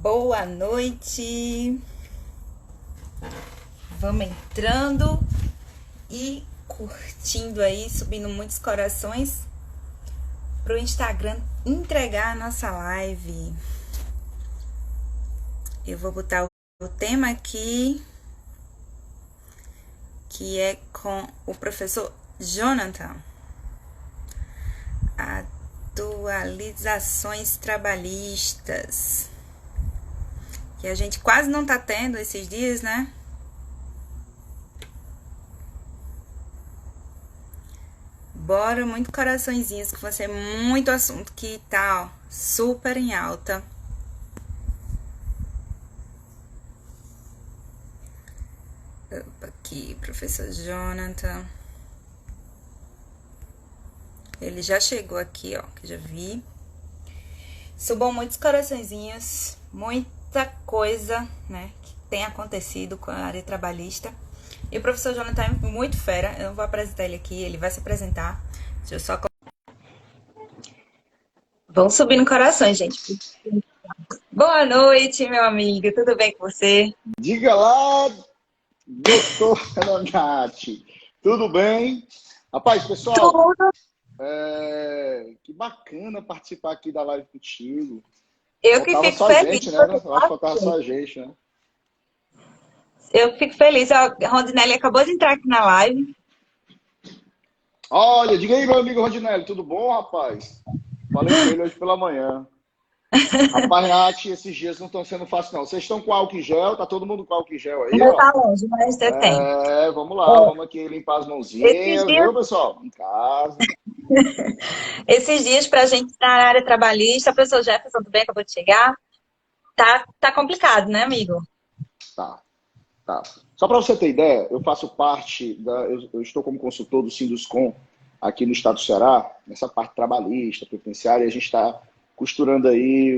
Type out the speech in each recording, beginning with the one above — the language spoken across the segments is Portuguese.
Boa noite. Vamos entrando e curtindo aí, subindo muitos corações pro Instagram entregar a nossa live. Eu vou botar o tema aqui, que é com o professor Jonathan. Atualizações trabalhistas. Que a gente quase não tá tendo esses dias, né? Bora, muito coraçõezinhos, que vai ser muito assunto que tá, ó, super em alta. Opa, aqui, professor Jonathan. Ele já chegou aqui, ó, que já vi. Subam muitos coraçõezinhos, muita coisa, né, que tem acontecido com a área trabalhista. E o professor Jonathan é muito fera, eu não vou apresentar ele aqui, ele vai se apresentar. Deixa eu só... Vão subindo corações, gente. Boa noite, meu amigo, tudo bem com você? Diga lá, doutor Renati, tudo bem? Rapaz, pessoal, Tudo. Que bacana participar aqui da live contigo. Eu que Faltava fico só a feliz. gente, né? Eu acho que faltava só a gente, né? Eu fico feliz. A Rondinelli acabou de entrar aqui na live. Olha, diga aí, meu amigo Rondinelli, tudo bom, rapaz? Falei com ele hoje pela manhã. Rapaz, Nath, esses dias não estão sendo fáceis, não. Vocês estão com álcool em gel? Tá todo mundo com álcool em gel aí, Ainda ó? tá longe, mas eu tenho. Vamos lá, vamos aqui limpar as Esses mãozinhas, dias, viu, pessoal? Em casa. esses dias pra gente estar na área trabalhista, professor Jefferson, tudo bem? Acabou de chegar. Tá complicado, né, amigo? Tá. Tá. Só para você ter ideia, eu faço parte eu estou como consultor do Sinduscom aqui no estado do Ceará, nessa parte trabalhista, previdenciária, e a gente está costurando aí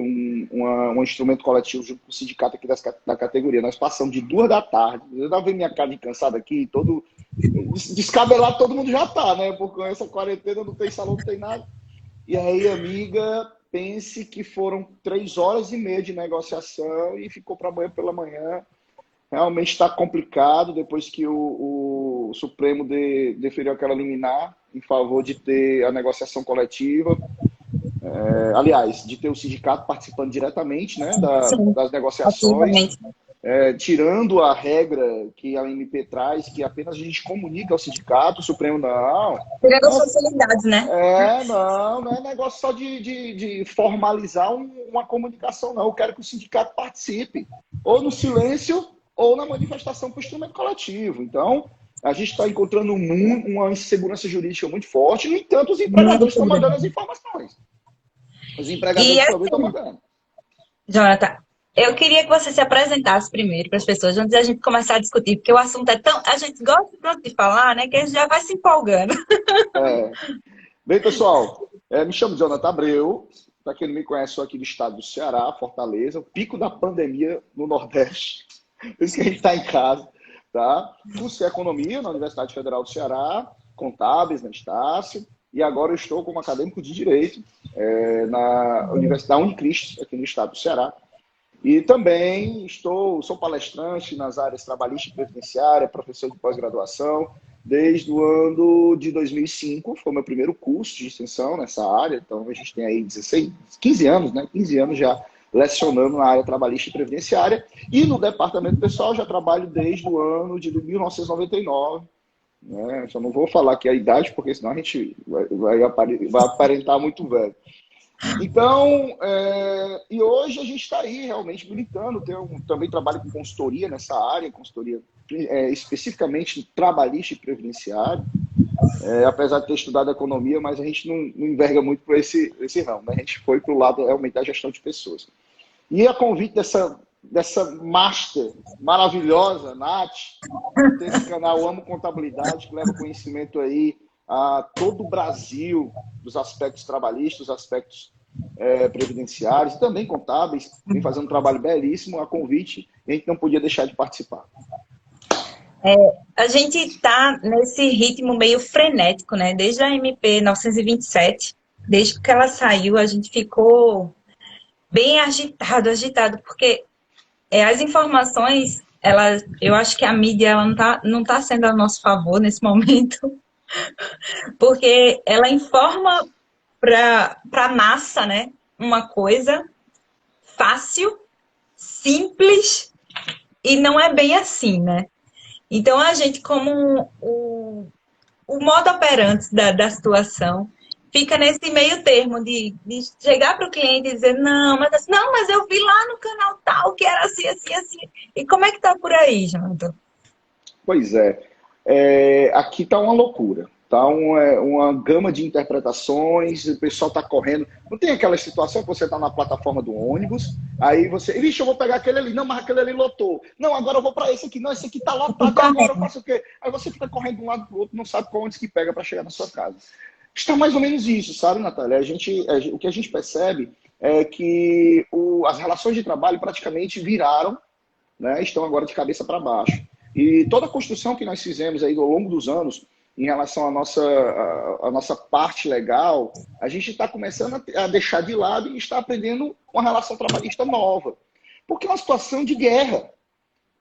um instrumento coletivo junto com o sindicato aqui da categoria. Nós passamos de 2 da tarde, eu estava vendo minha cara de cansado aqui, todo descabelado, todo mundo já tá, né? Porque essa quarentena não tem salão, não tem nada. E aí, amiga, pense que foram 3 horas e meia de negociação e ficou para amanhã pela manhã. Realmente está complicado depois que o Supremo deferiu aquela liminar em favor de ter a negociação coletiva. Aliás, de ter o sindicato participando diretamente, né, Sim, das negociações, ativamente. tirando a regra que a MP traz, que apenas a gente comunica ao sindicato, o Supremo não. Tirando as Não, facilidades, né? não é negócio só de formalizar uma comunicação, não. Eu quero que o sindicato participe, ou no silêncio, ou na manifestação por instrumento coletivo. Então, a gente está encontrando uma insegurança jurídica muito forte, no entanto, os empregadores Muito estão mandando as grande. informações. Os E empregadores também estão assim, mandando. Jonathan, eu queria que você se apresentasse primeiro para as pessoas, antes da gente começar a discutir, porque o assunto é tão. A gente gosta tanto de falar, né, que a gente já vai se empolgando. É. Bem, pessoal, me chamo Jonathan Abreu. Para quem não me conhece, sou aqui do estado do Ceará, Fortaleza, o pico da pandemia no Nordeste. Por isso que a gente está em casa, tá? Cursei Economia na Universidade Federal do Ceará, Contábeis na Estácio, e agora eu estou como acadêmico de Direito na Universidade Unicristo, aqui no estado do Ceará. E também sou palestrante nas áreas trabalhista e previdenciária, professor de pós-graduação, desde o ano de 2005, foi o meu primeiro curso de extensão nessa área, então a gente tem aí 15 anos, né? 15 anos já lecionando na área trabalhista e previdenciária, e no departamento pessoal já trabalho desde o ano de 1999, né? Só não vou falar aqui a idade, porque senão a gente vai aparentar muito velho. Então, e hoje a gente está aí realmente militando. Também trabalho com consultoria nessa área, consultoria especificamente trabalhista e previdenciária, apesar de ter estudado economia, mas a gente não enverga muito por esse ramo, né? A gente foi para o lado realmente da gestão de pessoas. E a convite dessa master maravilhosa, Nath, que tem esse canal Amo Contabilidade, que leva conhecimento aí a todo o Brasil dos aspectos trabalhistas, dos aspectos previdenciários e também contábeis, vem fazendo um trabalho belíssimo, a convite, e a gente não podia deixar de participar. A gente está nesse ritmo meio frenético, né? Desde a MP 927, desde que ela saiu, a gente ficou bem agitado, agitado, porque as informações, eu acho que a mídia ela não tá sendo a nosso favor nesse momento, porque ela informa para a massa, né, uma coisa fácil, simples, e não é bem assim, né? Então, a gente, como o modo operante da situação, fica nesse meio termo de chegar para o cliente e dizer, não, mas eu vi lá no canal tal que era assim, assim, assim. E como é que tá por aí, Jonathan? Pois é. Aqui está uma loucura. Tá uma gama de interpretações, o pessoal está correndo. Não tem aquela situação que você está na plataforma do ônibus, aí você, vixe, eu vou pegar aquele ali. Não, mas aquele ali lotou. Não, agora eu vou para esse aqui. Não, esse aqui está lotado. E agora eu faço o quê? Aí você fica correndo de um lado para o outro, não sabe qual onde que pega para chegar na sua casa. Está mais ou menos isso, sabe, Natália? O que a gente percebe é que as relações de trabalho praticamente viraram, né, estão agora de cabeça para baixo. E toda a construção que nós fizemos aí ao longo dos anos, em relação à nossa parte legal, a gente está começando a deixar de lado e está aprendendo uma relação trabalhista nova. Porque é uma situação de guerra.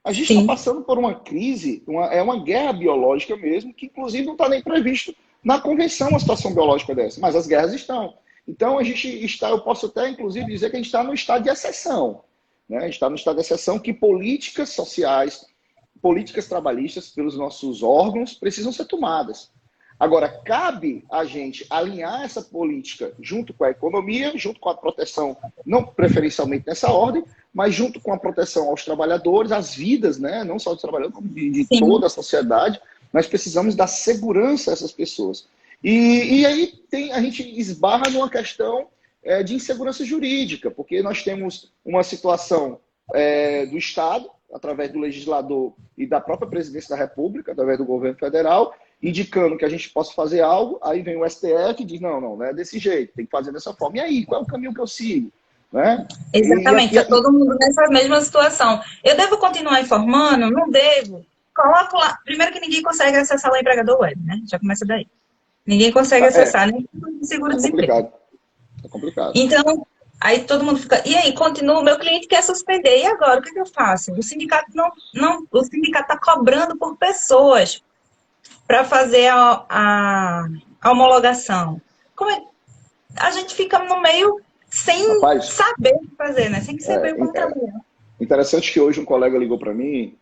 A gente está Sim, passando por uma crise, é uma guerra biológica mesmo, que inclusive não está nem previsto na convenção uma situação biológica dessa, mas as guerras estão. Então a gente está, eu posso até inclusive dizer que a gente está no estado de exceção. Né? A gente está no estado de exceção que políticas sociais, políticas trabalhistas pelos nossos órgãos precisam ser tomadas. Agora, cabe a gente alinhar essa política junto com a economia, junto com a proteção, não preferencialmente nessa ordem, mas junto com a proteção aos trabalhadores, às vidas, né? Não só dos trabalhadores, como de sim. toda a sociedade. Nós precisamos dar segurança a essas pessoas. E aí a gente esbarra numa questão de insegurança jurídica, porque nós temos uma situação do Estado, através do legislador e da própria presidência da República, através do governo federal, indicando que a gente possa fazer algo, aí vem o STF e diz, não é desse jeito, tem que fazer dessa forma. E aí, qual é o caminho que eu sigo? Né? Exatamente, está todo mundo nessa mesma situação. Eu devo continuar informando? Não devo. Coloco lá. Primeiro que ninguém consegue acessar o empregador web, né? Já começa daí. Ninguém consegue acessar, nem é seguro-desemprego. complicado, é complicado. Então, aí todo mundo fica. E aí, continua, o meu cliente quer suspender. E agora, o que eu faço? O sindicato o sindicato está cobrando por pessoas para fazer a homologação. Como é? A gente fica no meio sem Rapaz, saber o que fazer, né? Sem saber como é trabalhar. interessante que hoje um colega ligou para mim,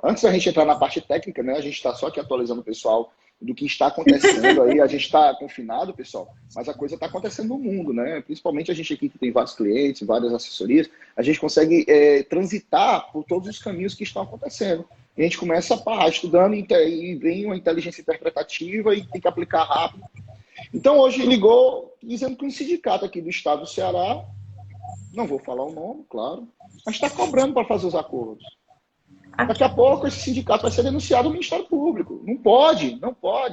antes da gente entrar na parte técnica, né, a gente está só aqui atualizando o pessoal do que está acontecendo aí, a gente está confinado, pessoal, mas a coisa está acontecendo no mundo, né? Principalmente a gente aqui que tem vários clientes, várias assessorias, a gente consegue transitar por todos os caminhos que estão acontecendo. E a gente começa a parar estudando e vem uma inteligência interpretativa e tem que aplicar rápido. Então hoje ligou dizendo que um sindicato aqui do estado do Ceará, não vou falar o nome, claro, mas está cobrando para fazer os acordos. Daqui a pouco esse sindicato vai ser denunciado ao Ministério Público. Não pode.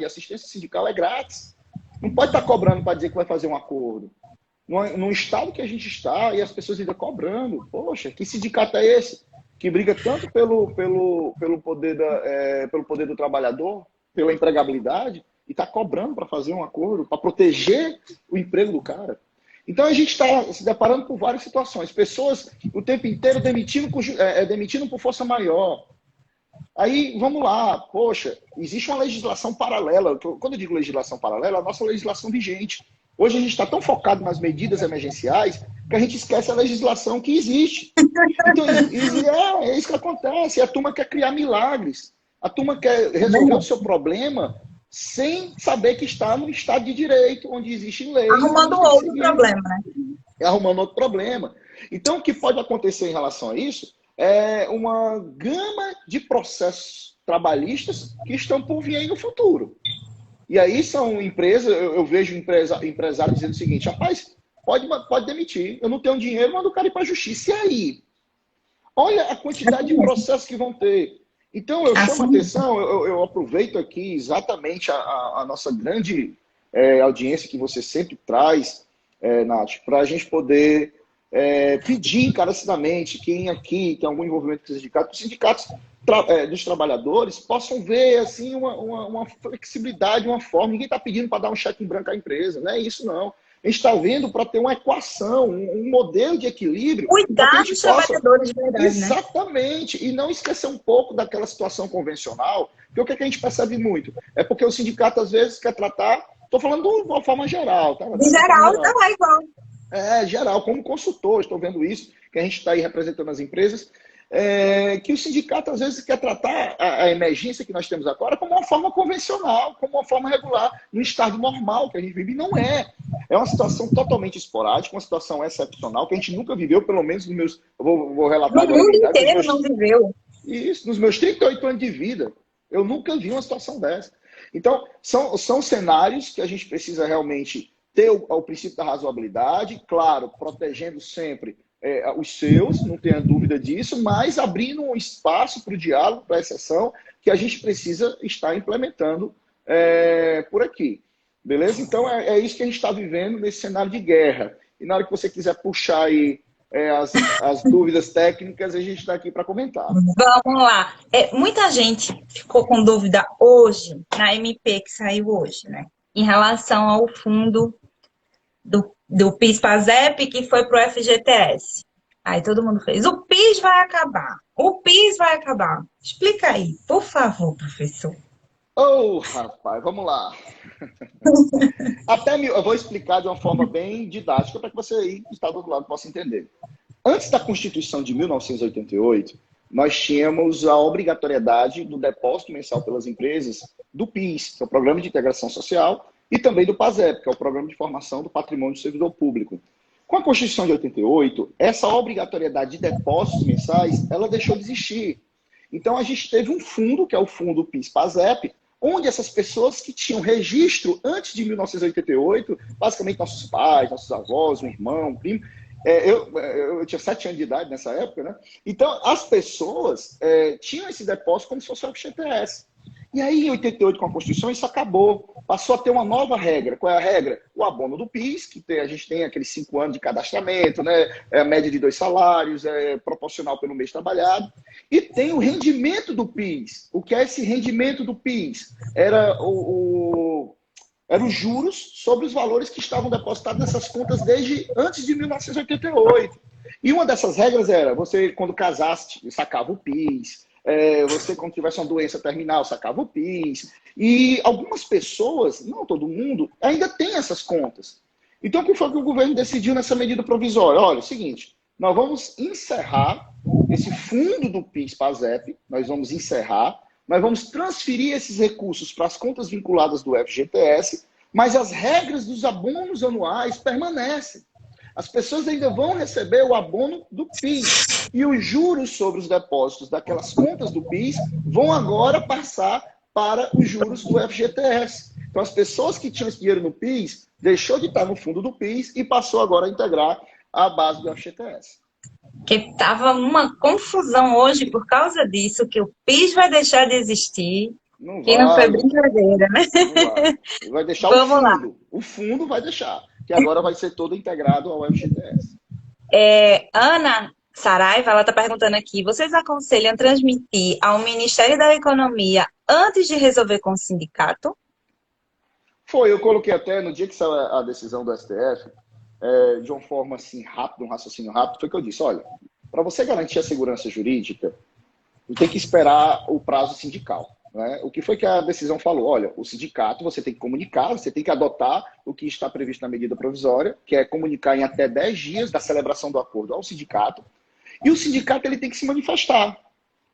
Assistência sindical é grátis. Não pode estar cobrando para dizer que vai fazer um acordo. No estado que a gente está e as pessoas ainda cobrando. Poxa, que sindicato é esse? Que briga tanto pelo poder do trabalhador, pela empregabilidade, e está cobrando para fazer um acordo, para proteger o emprego do cara. Então a gente está se deparando com várias situações. Pessoas o tempo inteiro demitindo por força maior. Aí, vamos lá, poxa, existe uma legislação paralela. Quando eu digo legislação paralela, a nossa legislação vigente. Hoje a gente está tão focado nas medidas emergenciais que a gente esquece a legislação que existe. Então, é isso que acontece. A turma quer criar milagres. A turma quer resolver o seu problema sem saber que está no Estado de Direito, onde existem leis. Arrumando outro problema, né? Arrumando outro problema. Então, o que pode acontecer em relação a isso é uma gama de processos trabalhistas que estão por vir aí no futuro. E aí são empresas, eu vejo empresário dizendo o seguinte, rapaz, pode demitir, eu não tenho dinheiro, manda o cara ir para a justiça. E aí? Olha a quantidade de processos que vão ter. Então, eu chamo a atenção, eu aproveito aqui exatamente a nossa grande audiência que você sempre traz, Nath, para a gente poder pedir encarecidamente quem aqui tem algum envolvimento com os sindicatos dos trabalhadores possam ver assim, uma flexibilidade, uma forma. Ninguém está pedindo para dar um cheque em branco à empresa, não é isso não. A gente está vendo para ter uma equação, um modelo de equilíbrio. Cuidar dos trabalhadores de verdade, exatamente. Né? E não esquecer um pouco daquela situação convencional, que o que a gente percebe muito? É porque o sindicato, às vezes, quer tratar... Estou falando de uma forma geral. Tá? De geral, não é igual. Geral, como consultor, estou vendo isso, que a gente está aí representando as empresas, que o sindicato às vezes quer tratar a emergência que nós temos agora como uma forma convencional, como uma forma regular, no estado normal que a gente vive. E não é. É uma situação totalmente esporádica, uma situação excepcional, que a gente nunca viveu, pelo menos nos meus... Vou relatar no mundo inteiro não viveu. Isso, nos meus 38 anos de vida, eu nunca vi uma situação dessa. Então, são cenários que a gente precisa realmente ter o princípio da razoabilidade, claro, protegendo sempre os seus, não tenha dúvida disso, mas abrindo um espaço para o diálogo, para a exceção, que a gente precisa estar implementando por aqui. Beleza? Então, é isso que a gente está vivendo nesse cenário de guerra. E na hora que você quiser puxar aí as dúvidas técnicas, a gente está aqui para comentar. Vamos lá. Muita gente ficou com dúvida hoje, na MP que saiu hoje, né? Em relação ao fundo do PIS/PASEP que foi para o FGTS. Aí todo mundo fez, o PIS vai acabar. O PIS vai acabar. Explica aí, por favor, professor. Rapaz, vamos lá. Eu vou explicar de uma forma bem didática para que você aí que está do outro lado possa entender. Antes da Constituição de 1988, nós tínhamos a obrigatoriedade do depósito mensal pelas empresas do PIS, que é o Programa de Integração Social, e também do PASEP, que é o Programa de Formação do Patrimônio do Servidor Público. Com a Constituição de 88, essa obrigatoriedade de depósitos mensais, ela deixou de existir. Então, a gente teve um fundo, que é o Fundo PIS/PASEP, onde essas pessoas que tinham registro antes de 1988, basicamente nossos pais, nossos avós, um irmão, um primo, eu tinha 7 anos de idade nessa época, né? Então, as pessoas tinham esse depósito como se fosse o FGTS. E aí, em 88, com a Constituição, isso acabou. Passou a ter uma nova regra. Qual é a regra? O abono do PIS, que a gente tem aqueles 5 anos de cadastramento, né? A média de 2 salários, proporcional pelo mês trabalhado. E tem o rendimento do PIS. O que é esse rendimento do PIS? Era os juros sobre os valores que estavam depositados nessas contas desde antes de 1988. E uma dessas regras era, você, quando casasse, sacava o PIS. Você, quando tivesse uma doença terminal, sacava o PIS. E algumas pessoas, não todo mundo, ainda tem essas contas. Então, o que foi que o governo decidiu nessa medida provisória? Olha, é o seguinte, nós vamos encerrar esse fundo do PIS/PASEP, nós vamos encerrar, nós vamos transferir esses recursos para as contas vinculadas do FGTS, mas as regras dos abonos anuais permanecem. As pessoas ainda vão receber o abono do PIS. E os juros sobre os depósitos daquelas contas do PIS vão agora passar para os juros do FGTS. Então, as pessoas que tinham esse dinheiro no PIS, deixou de estar no fundo do PIS e passou agora a integrar a base do FGTS. Que estava uma confusão hoje por causa disso, que o PIS vai deixar de existir. Não que vai, não foi brincadeira, né? Não vai. Vai deixar o fundo. Lá. O fundo vai deixar, que agora vai ser todo integrado ao FGTS. Ana Saraiva, ela está perguntando aqui, vocês aconselham transmitir ao Ministério da Economia antes de resolver com o sindicato? Eu coloquei até no dia que saiu a decisão do STF, de uma forma assim rápida, um raciocínio rápido, foi que eu disse, olha, para você garantir a segurança jurídica, tem que esperar o prazo sindical. Né? O que foi que a decisão falou? Olha, o sindicato, você tem que comunicar, você tem que adotar o que está previsto na medida provisória, que é comunicar em até 10 dias da celebração do acordo ao sindicato, e o sindicato ele tem que se manifestar.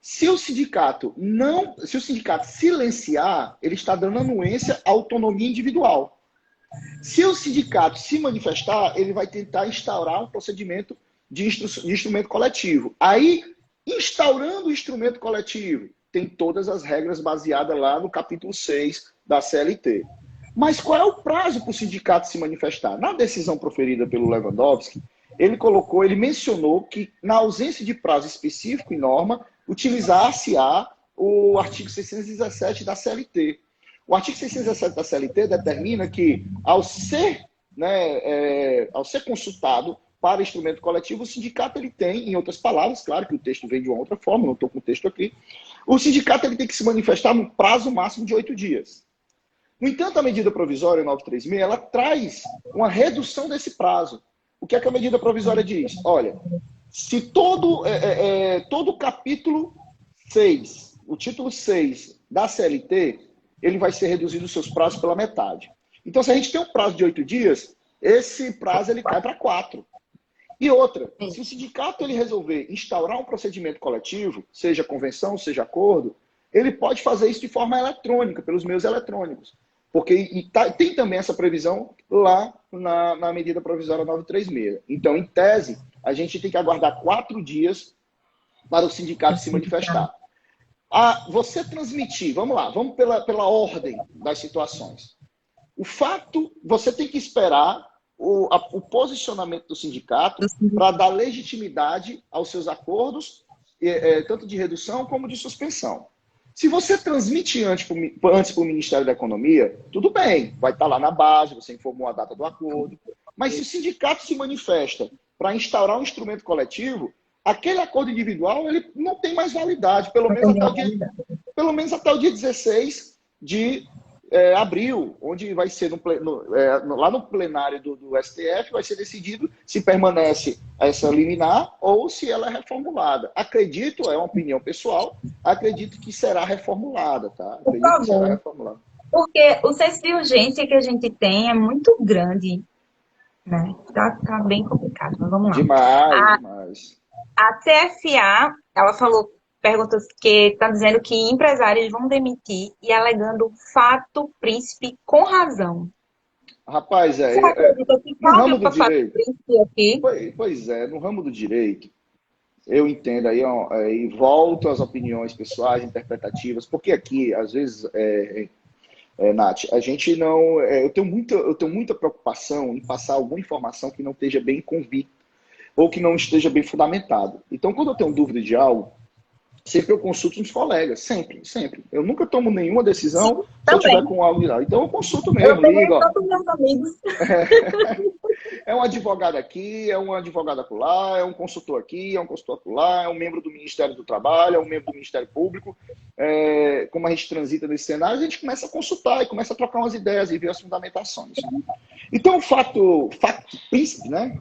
Se o sindicato silenciar, ele está dando anuência à autonomia individual. Se o sindicato se manifestar, ele vai tentar instaurar um procedimento de instrumento coletivo. Aí, instaurando o instrumento coletivo, tem todas as regras baseadas lá no capítulo 6 da CLT. Mas qual é o prazo para o sindicato se manifestar? Na decisão proferida pelo Lewandowski, ele mencionou que, na ausência de prazo específico e norma, utilizar-se-á o artigo 617 da CLT. O artigo 617 da CLT determina que, ao ser consultado para instrumento coletivo, o sindicato ele tem, em outras palavras, claro que o texto vem de uma outra forma, não estou com o texto aqui, o sindicato ele tem que se manifestar no prazo máximo de 8 dias. No entanto, a medida provisória 936, ela traz uma redução desse prazo. O que é que a medida provisória diz? Olha, se todo o capítulo 6, o título 6 da CLT, ele vai ser reduzido os seus prazos pela metade. Então, se a gente tem um prazo de 8 dias, esse prazo ele cai para 4. E outra, se o sindicato ele resolver instaurar um procedimento coletivo, seja convenção, seja acordo, ele pode fazer isso de forma eletrônica, pelos meios eletrônicos. Porque tem também essa previsão lá na medida provisória 936. Então, em tese, a gente tem que aguardar 4 dias para o sindicato se manifestar. Você transmitir, vamos lá, vamos pela ordem das situações. O fato, você tem que esperar o posicionamento do sindicato para dar legitimidade aos seus acordos, tanto de redução como de suspensão. Se você transmite antes para o Ministério da Economia, tudo bem, vai estar lá na base, você informou a data do acordo. Mas se o sindicato se manifesta para instaurar um instrumento coletivo, aquele acordo individual ele não tem mais validade, pelo menos até o dia 16 de abril, onde vai ser lá no plenário do STF, vai ser decidido se permanece essa liminar ou se ela é reformulada. Acredito, é uma opinião pessoal, acredito que será reformulada, tá? Por favor. Que será reformulada. Porque o senso de urgência que a gente tem é muito grande, né? Tá bem complicado, mas vamos lá. Demais. A CFA, ela perguntou que está dizendo que empresários vão demitir e alegando fato príncipe com razão. Rapaz, Você acredita que no ramo do fato direito, príncipe aqui? Pois é, no ramo do direito, eu entendo aí, e volto às opiniões pessoais, interpretativas, porque aqui, às vezes, Nath, a gente não... eu tenho muita preocupação em passar alguma informação que não esteja bem convicta ou que não esteja bem fundamentado. Então, quando eu tenho dúvida de algo, sempre eu consulto uns colegas, sempre. Eu nunca tomo nenhuma decisão se eu tiver com algo de lá. Então eu consulto mesmo, ligo. Meus amigos. É um advogado aqui, é um advogado acolá, é um consultor aqui, é um consultor acolá, é um membro do Ministério do Trabalho, é um membro do Ministério Público. Como a gente transita nesse cenário, a gente começa a consultar e começa a trocar umas ideias e ver as fundamentações. Então, facto príncipe, né?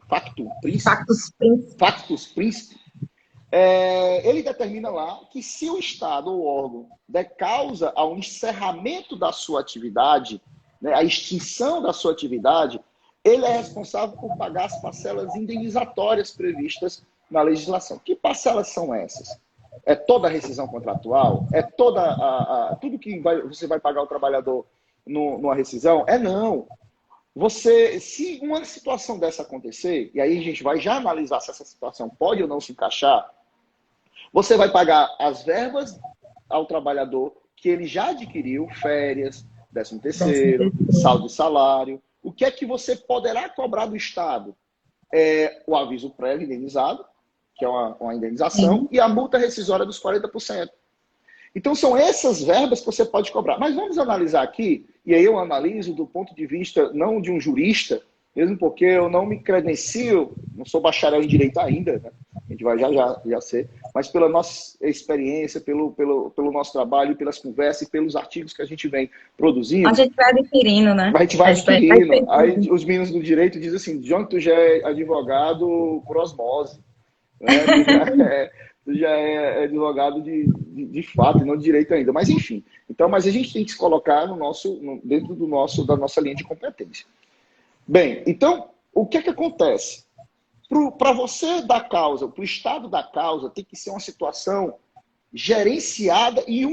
Factus príncipe. Ele determina lá que se o Estado ou órgão der causa ao encerramento da sua atividade, né, a extinção da sua atividade, ele é responsável por pagar as parcelas indenizatórias previstas na legislação. Que parcelas são essas? É toda a rescisão contratual? É tudo que você vai pagar ao trabalhador numa rescisão? Não. Se uma situação dessa acontecer, e aí a gente vai já analisar se essa situação pode ou não se encaixar, você vai pagar as verbas ao trabalhador que ele já adquiriu, férias, 13º, saldo de salário. O que é que você poderá cobrar do Estado? O aviso prévio indenizado, que é uma indenização, e a multa rescisória dos 40%. Então, são essas verbas que você pode cobrar. Mas vamos analisar aqui, e aí eu analiso do ponto de vista não de um jurista, mesmo porque eu não me credencio, não sou bacharel em direito ainda, né? A gente vai já ser, mas pela nossa experiência, pelo nosso trabalho, pelas conversas e pelos artigos que a gente vem produzindo. A gente vai adquirindo, né? A gente vai adquirindo. Aí os meninos do direito dizem assim, John, tu já é advogado por osmose, né? Tu já é advogado de fato, não de direito ainda. Mas enfim, mas a gente tem que se colocar dentro da nossa linha de competência. Bem, então, o que é que acontece? Para você dar causa, para o Estado dar causa, tem que ser uma situação gerenciada e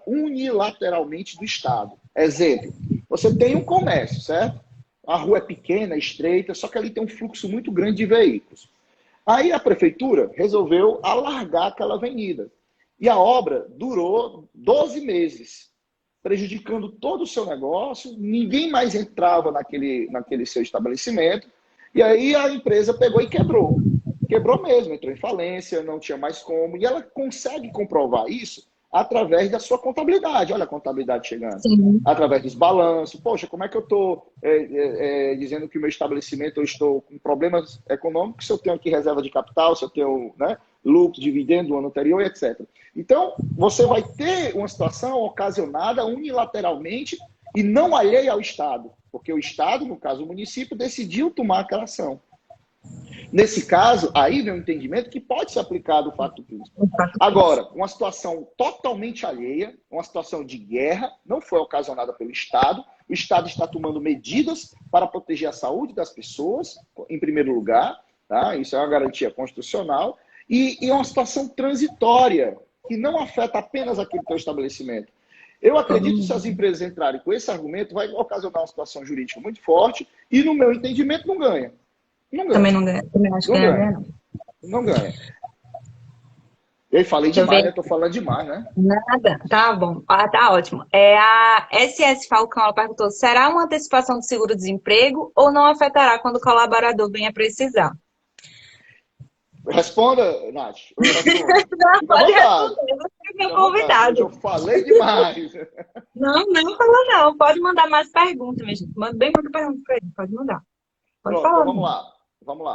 unilateralmente do Estado. Exemplo, você tem um comércio, certo? A rua é pequena, estreita, só que ali tem um fluxo muito grande de veículos. Aí a prefeitura resolveu alargar aquela avenida. E a obra durou 12 meses, prejudicando todo o seu negócio, ninguém mais entrava naquele seu estabelecimento, e aí a empresa pegou e quebrou. Quebrou mesmo, entrou em falência, não tinha mais como, e ela consegue comprovar isso através da sua contabilidade. Olha a contabilidade chegando. Sim. Através dos balanços. Poxa, como é que eu estou dizendo que o meu estabelecimento eu estou com problemas econômicos, se eu tenho aqui reserva de capital, se eu tenho lucro, dividendo do ano anterior, etc. Então, você vai ter uma situação ocasionada unilateralmente e não alheia ao Estado, porque o Estado, no caso o município, decidiu tomar aquela ação. Nesse caso, aí vem o entendimento que pode ser aplicado o fato príncipe. Agora, uma situação totalmente alheia, uma situação de guerra, não foi ocasionada pelo Estado. O Estado está tomando medidas para proteger a saúde das pessoas, em primeiro lugar, tá? Isso é uma garantia constitucional, e é uma situação transitória, que não afeta apenas aquele teu estabelecimento. Eu acredito que se as empresas entrarem com esse argumento, vai ocasionar uma situação jurídica muito forte, e no meu entendimento não ganha. Não ganha. Também não ganha. Também acho que não ganha, não. Não ganha. Eu falei demais, né? Tô falando demais, né? Nada. Tá bom. Ah, tá ótimo. A SS Falcão, ela perguntou, será uma antecipação do seguro-desemprego ou não afetará quando o colaborador venha precisar? Responda, Nath. Não, pode responder. Você é meu convidado. Eu falei demais. Não fala não. Pode mandar mais perguntas, minha gente. Manda bem muita pergunta para ele. Pode mandar. Pode Pronto, falar. Então vamos lá.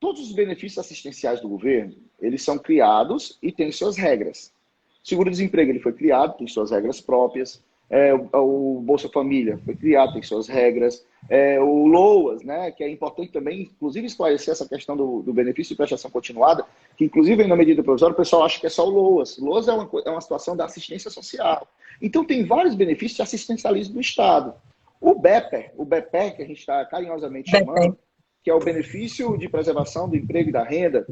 Todos os benefícios assistenciais do governo, eles são criados e têm suas regras. O seguro-desemprego ele foi criado, tem suas regras próprias. O Bolsa Família foi criado, tem suas regras. O LOAS, né, que é importante também, inclusive, esclarecer essa questão do benefício de prestação continuada, que inclusive na medida provisória o pessoal acha que é só o LOAS. O LOAS é uma situação da assistência social. Então tem vários benefícios de assistencialismo do Estado. O BEPER, que a gente está carinhosamente chamando, que é o benefício de preservação do emprego e da renda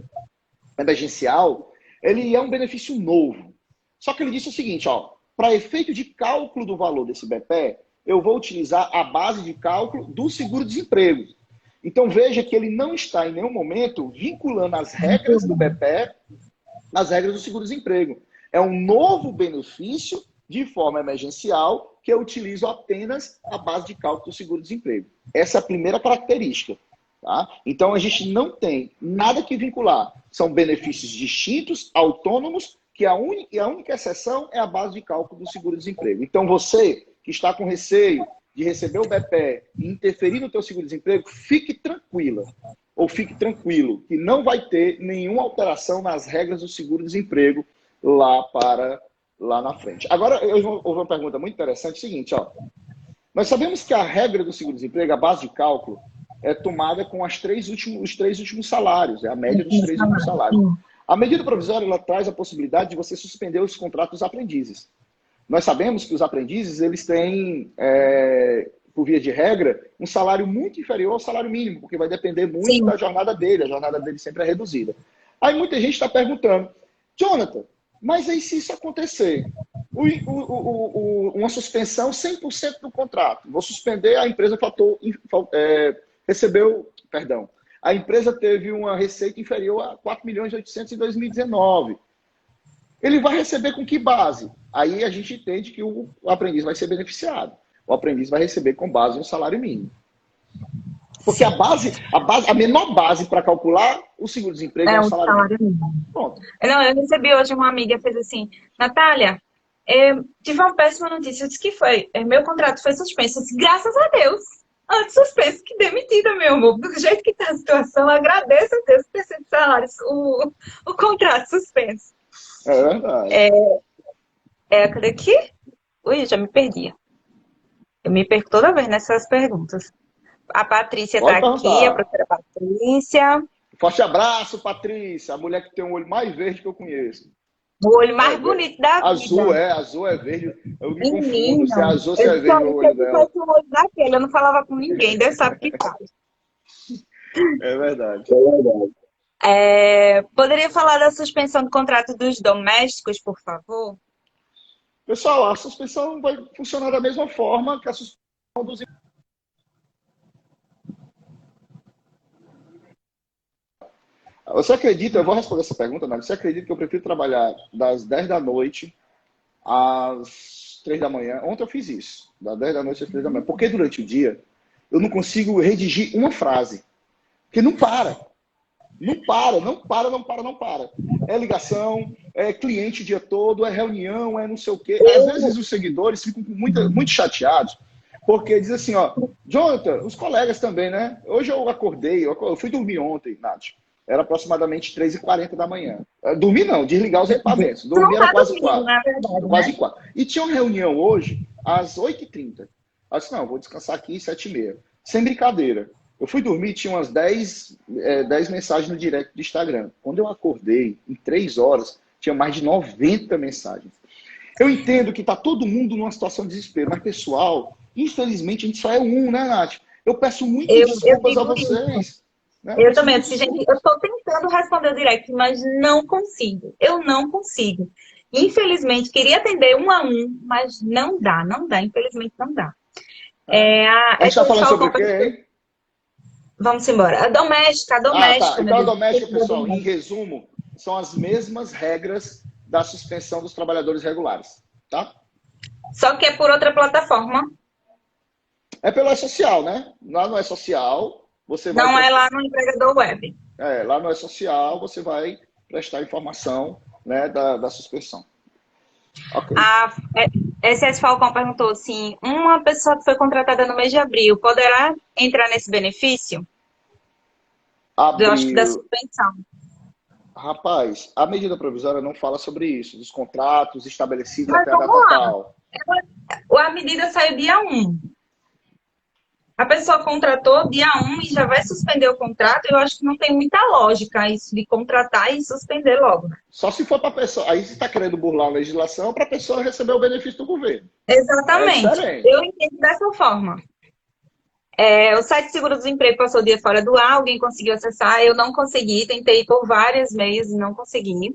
emergencial, ele é um benefício novo. Só que ele disse o seguinte, para efeito de cálculo do valor desse BEPER, eu vou utilizar a base de cálculo do seguro-desemprego. Então veja que ele não está em nenhum momento vinculando as regras do BEPER às regras do seguro-desemprego. É um novo benefício de forma emergencial que eu utilizo apenas a base de cálculo do seguro-desemprego. Essa é a primeira característica. Tá? Então a gente não tem nada que vincular. São benefícios distintos, autônomos, que a única exceção é a base de cálculo do seguro-desemprego. Então você que está com receio de receber o BEPER e interferir no teu seguro-desemprego, fique tranquila, ou fique tranquilo, que não vai ter nenhuma alteração nas regras do seguro-desemprego lá na frente. Agora, houve uma pergunta muito interessante, seguinte, nós sabemos que a regra do seguro-desemprego, a base de cálculo, é tomada com os três últimos salários, é a média dos 3 últimos salários. A medida provisória ela traz a possibilidade de você suspender os contratos dos aprendizes. Nós sabemos que os aprendizes eles têm, por via de regra, um salário muito inferior ao salário mínimo, porque vai depender muito da jornada dele, a jornada dele sempre é reduzida. Aí muita gente está perguntando, Jonathan, mas aí se isso acontecer, uma suspensão 100% do contrato, vou suspender a empresa a empresa teve uma receita inferior a 4.800.000 em 2019. Ele vai receber com que base? Aí a gente entende que o aprendiz vai ser beneficiado. O aprendiz vai receber com base no salário mínimo. Porque a menor base para calcular o seguro-desemprego é o salário mínimo. Pronto. Não, eu recebi hoje uma amiga fez assim, Natália, tive uma péssima notícia, eu disse que foi, meu contrato foi suspenso. Eu disse, graças a Deus. Antes suspenso que demitida, meu amor. Do jeito que está a situação, agradeço a Deus por ter sido salário, o contrato suspenso. É verdade. Cadê aqui? Ui, já me perdi. Eu me perco toda vez nessas perguntas. A Patrícia está aqui, a professora Patrícia. Forte abraço, Patrícia. A mulher que tem o olho mais verde que eu conheço. O olho mais bonito da vida. Azul é verde. Eu me confundo se é azul ou se é verde o olho dela. Eu o olho daquele, eu não falava com ninguém, Deus sabe o que faz. É verdade. Poderia falar da suspensão do contrato dos domésticos, por favor? Pessoal, a suspensão vai funcionar da mesma forma que a suspensão dos... Você acredita, eu vou responder essa pergunta, Nádia, você acredita que eu prefiro trabalhar das 10 da noite às 3 da manhã? Ontem eu fiz isso, das 10 da noite às 3 da manhã. Porque durante o dia eu não consigo redigir uma frase. Porque não para. Não para. É ligação, é cliente o dia todo, é reunião, é não sei o quê. Às vezes os seguidores ficam muito chateados, porque diz assim, Jonathan, os colegas também, né? Hoje eu acordei, eu fui dormir ontem, Nath. era aproximadamente 3h40 da manhã. Dormir não, desligar os equipamentos. Tu não Dormir era tá quase dormindo, 4. na verdade, Quase né? 4. E tinha uma reunião hoje, às 8h30. Eu disse, não, vou descansar aqui às 7h30. Sem brincadeira. Eu fui dormir, tinha umas 10 mensagens no direct do Instagram. Quando eu acordei, em 3 horas, tinha mais de 90 mensagens. Eu entendo que está todo mundo numa situação de desespero, mas, pessoal, infelizmente, a gente só é um, né, Nath? Eu peço muitas Eu desculpas a digo isso. vocês. Né? Eu Eu peço também, eu muitas disse, gente, eu desculpas. estou tentando responder o direct, mas não consigo. Eu não consigo. Infelizmente, queria atender um a um, mas não dá, não dá. Infelizmente, não dá. Tá? A gente está Essa falando escola sobre o quê, competitiva. hein? Vamos embora. A Ah, tá. doméstica, meu Então, a Deus. doméstica, pessoal, em resumo, são as mesmas regras da suspensão dos trabalhadores regulares. Tá? Só que é por outra plataforma. É pelo E-Social, né? Lá no E-Social, você vai Não é prestar. lá no empregador web. Lá no E-Social, você vai prestar informação, né, da suspensão. Ok. A SS Falcão perguntou assim: uma pessoa que foi contratada no mês de abril poderá entrar nesse benefício? Eu acho que da Abril. suspensão. Rapaz, a medida provisória não fala sobre isso, dos contratos estabelecidos Mas até a vamos data lá. tal. A medida saiu dia 1. A pessoa contratou dia 1 e já vai suspender o contrato. Eu acho que não tem muita lógica isso de contratar e suspender logo. Só se for para a pessoa. Aí você está querendo burlar a legislação para a pessoa receber o benefício do governo. É Exatamente. diferente. Eu entendo dessa forma. O site Seguro-Desemprego passou o dia fora do ar, alguém conseguiu acessar, eu não consegui, tentei por vários meios e não consegui.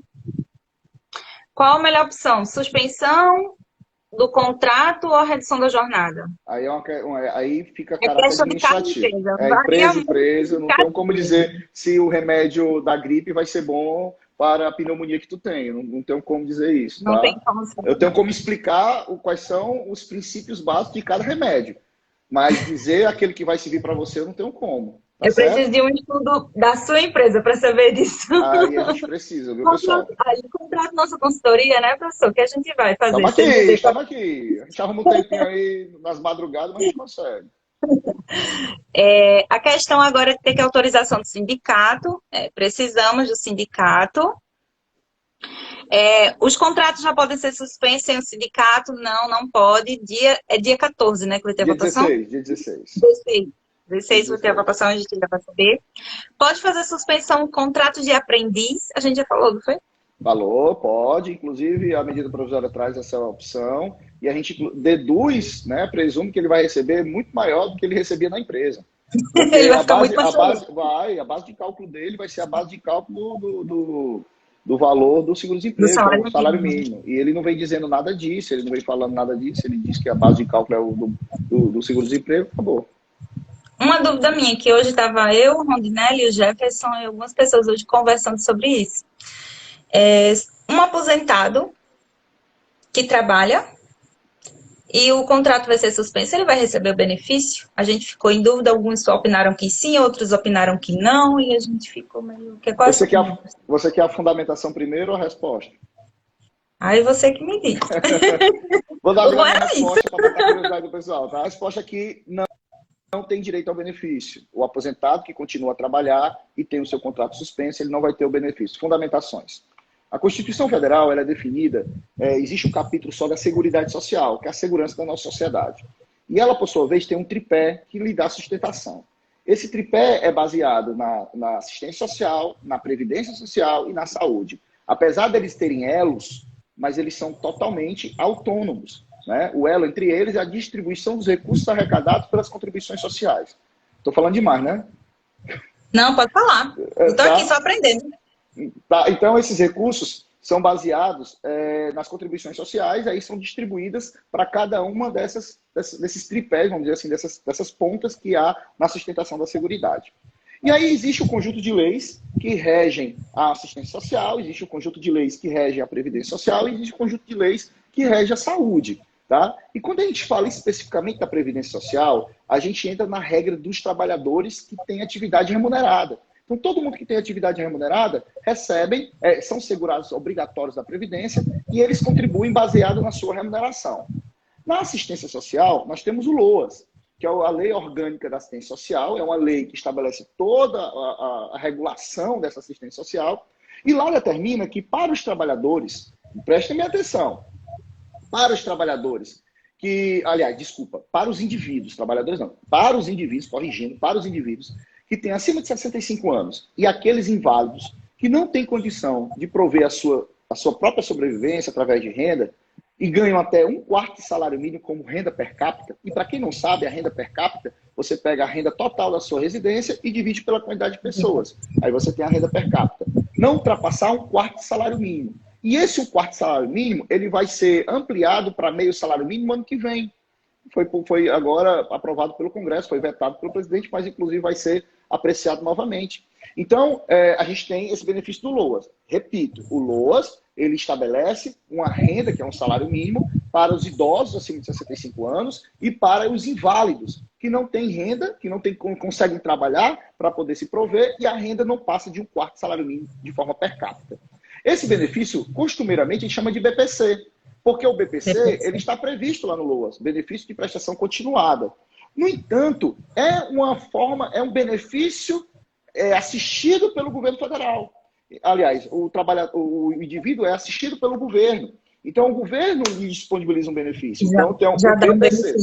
Qual a melhor opção? Suspensão do contrato ou a redução da jornada? Aí fica É caráter questão de cada administrativo. empresa. É Varia empresa, muito empresa, de não cada tem como empresa. dizer se o remédio da gripe vai ser bom para a pneumonia que tu tem. Não tenho como dizer isso, Não tem tá? como ser. Eu tenho como explicar quais são os princípios básicos de cada remédio. Mas dizer aquele que vai servir para você, eu não tenho como. Tá Eu preciso certo? de um estudo da sua empresa para saber disso. Aí a gente precisa, viu, pessoal? Aí contrato nossa consultoria, né, professor? Que a gente vai fazer. Estamos aqui, Vocês vão ver estamos aqui. A gente arruma um tempinho aí nas madrugadas, mas a gente consegue. a questão agora é ter que autorização do sindicato. Precisamos do sindicato. Os contratos já podem ser suspensos sem o sindicato? Não, não pode. É dia 14, né, que vai ter a Dia votação? 16, dia 16. 16 vai ter a votação, a gente ainda vai saber. Pode fazer suspensão contrato de aprendiz? A gente já falou, não foi? Falou, pode. Inclusive, a medida provisória traz essa opção e a gente deduz, né, presume que ele vai receber muito maior do que ele recebia na empresa. Porque Ele vai ficar muito mais feliz. a base de cálculo dele vai ser a base de cálculo do valor do seguro-desemprego, que é o salário mínimo. E ele não vem dizendo nada disso, ele não vem falando nada disso, ele diz que a base de cálculo é o do seguro-desemprego, acabou. Uma dúvida minha, que hoje estava eu, o Rondinelli, o Jefferson e algumas pessoas hoje conversando sobre isso. Um aposentado que trabalha e o contrato vai ser suspenso, ele vai receber o benefício? A gente ficou em dúvida, alguns opinaram que sim, outros opinaram que não, e a gente ficou meio... Você quer a fundamentação primeiro ou a resposta? Aí você que me diz. Vou dar a resposta para matar a curiosidade do pessoal. Tá? A resposta aqui não tem direito ao benefício. O aposentado que continua a trabalhar e tem o seu contrato suspenso, ele não vai ter o benefício. Fundamentações. A Constituição Federal ela é definida, existe um capítulo só da Seguridade Social, que é a segurança da nossa sociedade. E ela, por sua vez, tem um tripé que lhe dá sustentação. Esse tripé é baseado na assistência social, na previdência social e na saúde. Apesar deles terem elos, mas eles são totalmente autônomos. Né? O elo entre eles é a distribuição dos recursos arrecadados pelas contribuições sociais. Estou falando demais, né? Não, pode falar. Estou aqui só aprendendo. Tá, então, esses recursos são baseados nas contribuições sociais, aí são distribuídas para cada uma desses tripés, vamos dizer assim, dessas pontas que há na sustentação da Seguridade. E aí existe o conjunto de leis que regem a assistência social, existe o conjunto de leis que regem a previdência social e existe o conjunto de leis que regem a saúde. Tá? E quando a gente fala especificamente da previdência social, a gente entra na regra dos trabalhadores que têm atividade remunerada. Então, todo mundo que tem atividade remunerada são segurados obrigatórios da Previdência e eles contribuem baseado na sua remuneração. Na assistência social, nós temos o LOAS. que é a Lei Orgânica da Assistência Social, é uma lei que estabelece toda a regulação dessa assistência social, e lá determina que para os trabalhadores, prestem atenção, para os trabalhadores para os indivíduos, trabalhadores não, para os indivíduos, corrigindo, para os indivíduos que têm acima de 65 anos e aqueles inválidos que não têm condição de prover a sua própria sobrevivência através de renda e ganham até 1/4 de salário mínimo como renda per capita. E para quem não sabe, a renda per capita, você pega a renda total da sua residência e divide pela quantidade de pessoas. Aí você tem a renda per capita. Não ultrapassar 1/4 de salário mínimo. E esse 1/4 de salário mínimo, ele vai ser ampliado para meio salário mínimo ano que vem. Foi agora aprovado pelo Congresso, foi vetado pelo presidente, mas inclusive vai ser apreciado novamente. Então, a gente tem esse benefício do LOAS. Repito, o LOAS, ele estabelece uma renda, que é um salário mínimo, para os idosos acima de 65 anos e para os inválidos, que não têm renda, que não conseguem trabalhar para poder se prover, e a renda não passa de 1/4 de salário mínimo de forma per capita. Esse benefício, costumeiramente, a gente chama de BPC, porque o BPC ele está previsto lá no LOAS, benefício de prestação continuada. No entanto, é um benefício assistido pelo governo federal. Aliás, o indivíduo é assistido pelo governo. Então, o governo lhe disponibiliza um benefício. Então, tem o BPC,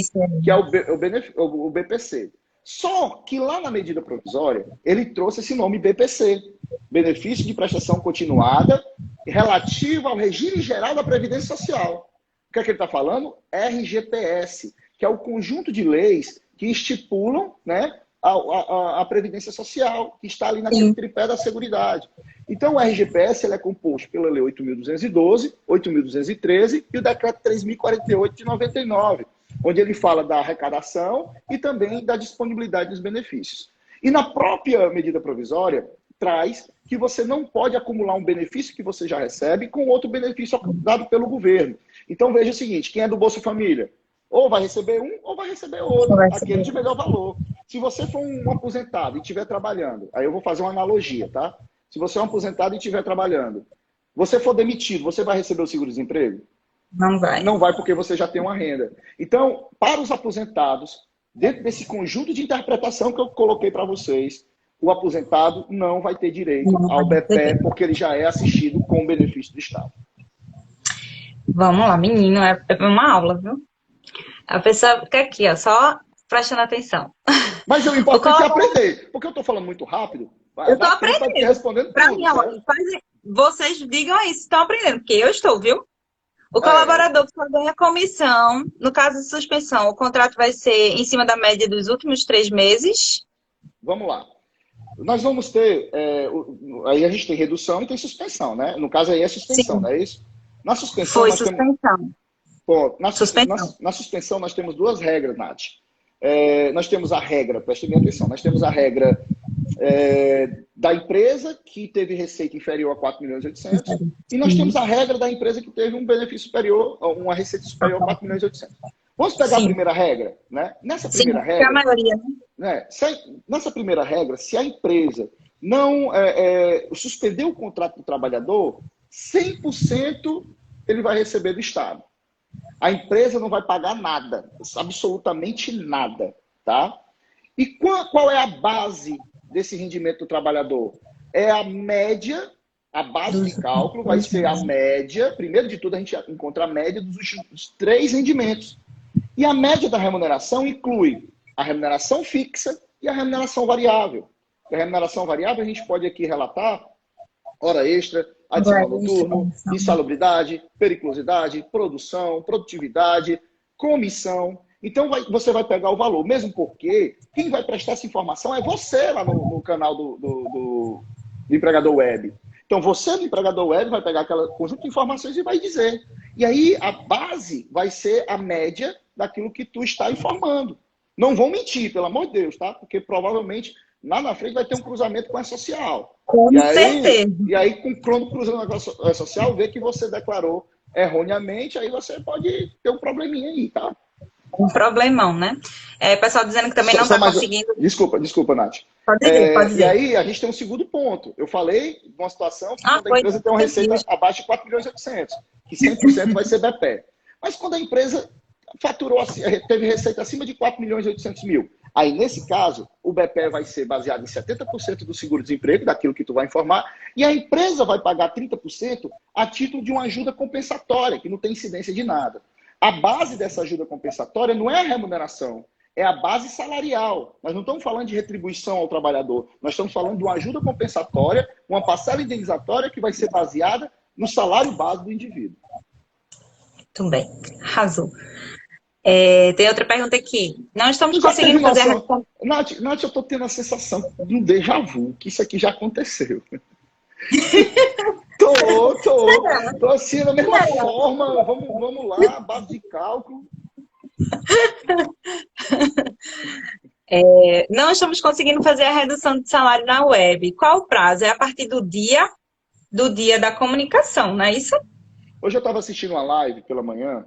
que é o BPC. Só que lá na medida provisória, ele trouxe esse nome BPC, Benefício de Prestação Continuada, relativo ao regime geral da Previdência Social. O que é que ele está falando? RGPS, que é o conjunto de leis que estipulam, né, a Previdência Social, que está ali naquele tripé da Seguridade. Então, o RGPS ele é composto pela Lei 8.212, 8.213 e o Decreto 3.048 de 99, onde ele fala da arrecadação e também da disponibilidade dos benefícios. E na própria medida provisória, traz que você não pode acumular um benefício que você já recebe com outro benefício dado pelo governo. Então, veja o seguinte, quem é do Bolsa Família, ou vai receber um ou vai receber outro, aquele de melhor valor. Se você for um aposentado e estiver trabalhando, aí eu vou fazer uma analogia, tá? Se você é um aposentado e estiver trabalhando, você for demitido, você vai receber o seguro-desemprego? Não vai. Não vai porque você já tem uma renda. Então, para os aposentados, dentro desse conjunto de interpretação que eu coloquei para vocês, o aposentado não vai ter direito ao BPE porque ele já é assistido com o benefício do Estado. Vamos lá, menino, é uma aula, viu? A pessoa fica aqui, ó, só prestando atenção. Mas o importante é aprender. Porque eu estou falando muito rápido. Eu estou aprendendo. Respondendo pra tudo, mim, ó, vocês digam aí se estão aprendendo, porque eu estou, viu? O colaborador só ganha comissão. No caso de suspensão, o contrato vai ser em cima da média dos últimos 3 meses. Vamos lá. Nós vamos ter... aí a gente tem redução e tem suspensão, né? No caso aí é suspensão, Sim. não é isso? Na suspensão... Foi suspensão. Na suspensão nós temos 2 regras, Nath. Nós temos a regra, prestem bem atenção, nós temos a regra da empresa que teve receita inferior a 4.800.000 e nós temos a regra da empresa que teve um benefício superior, uma receita superior a 4.800.000. Vamos pegar a primeira regra, né? Nessa primeira regra, a maioria, né? Nessa primeira regra, se a empresa não suspender o contrato do trabalhador, 100% ele vai receber do Estado. A empresa não vai pagar nada, absolutamente nada, tá? E qual é a base desse rendimento do trabalhador? É a média, a base de cálculo vai ser a média, primeiro de tudo a gente encontra a média dos últimos 3 rendimentos. E a média da remuneração inclui a remuneração fixa e a remuneração variável. A remuneração variável a gente pode aqui relatar hora extra, adicional noturno, insalubridade, periculosidade, produção, produtividade, comissão. Então você vai pegar o valor, mesmo porque quem vai prestar essa informação é você lá no canal do empregador web. Então você do empregador web vai pegar aquele conjunto de informações e vai dizer. E aí a base vai ser a média daquilo que tu está informando. Não vão mentir, pelo amor de Deus, tá? Porque provavelmente lá na frente vai ter um cruzamento com a social. Com certeza. E aí, quando cruzando com a social, vê que você declarou erroneamente, aí você pode ter um probleminha aí, tá? Um problemão, né? Pessoal dizendo que também não está conseguindo... Desculpa, Nath. Pode dizer. E aí, a gente tem um segundo ponto. Eu falei de uma situação que quando a empresa tem uma receita abaixo de 4.800.000, que 100% vai ser BPE. Mas quando a empresa faturou, teve receita acima de 4.800.000. Aí, nesse caso, o BPE vai ser baseado em 70% do seguro-desemprego, daquilo que tu vai informar, e a empresa vai pagar 30% a título de uma ajuda compensatória, que não tem incidência de nada. A base dessa ajuda compensatória não é a remuneração, é a base salarial. Nós não estamos falando de retribuição ao trabalhador, nós estamos falando de uma ajuda compensatória, uma parcela indenizatória que vai ser baseada no salário base do indivíduo. Muito bem, arrasou. Tem outra pergunta aqui. Não estamos Tu já conseguindo teve fazer a noção? Nath, eu estou tendo a sensação de um déjà vu, que isso aqui já aconteceu. Tô assim, da mesma forma, vamos lá, base de cálculo. Não estamos conseguindo fazer a redução de salário na web. Qual o prazo? É a partir do dia da comunicação, não é isso? Hoje eu estava assistindo uma live pela manhã